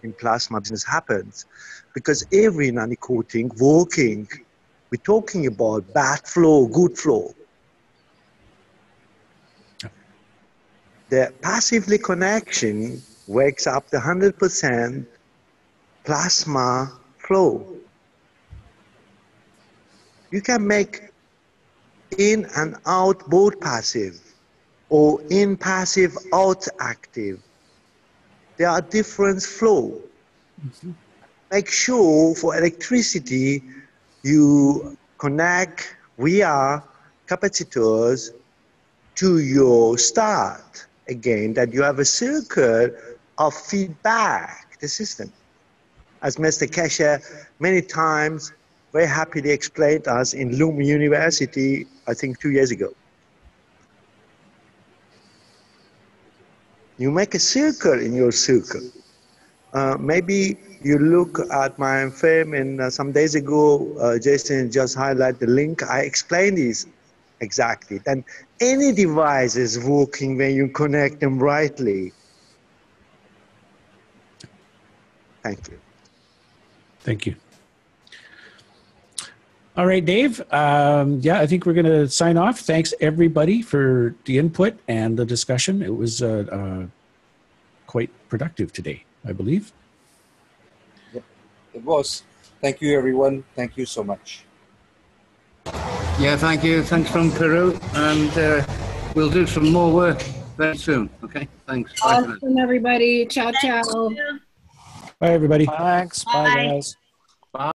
in plasma business happens, because every nano coating working, we're talking about bad flow, good flow. The passively connection wakes up the 100% plasma flow. You can make in and out both passive or in passive out active. There are different flow. Make sure for electricity you connect via capacitors to your start again, that you have a circle of feedback the system. As Mr. Kesher many times very happily explained us in Luma University, I think 2 years ago. You make a circle in your circle. Maybe you look at my film, and some days ago, Jason just highlighted the link. I explained this exactly. Then any device is working when you connect them rightly. Thank you. Thank you. All right, Dave. Yeah, I think we're going to sign off. Thanks, everybody, for the input and the discussion. It was quite productive today, I believe. Yep, it was. Thank you, everyone. Thank you so much. Yeah, thank you. Thanks from Peru. And we'll do some more work very soon. Okay, thanks. Bye for now. Awesome, everybody. Ciao, ciao. Bye, everybody. Thanks. Bye, guys.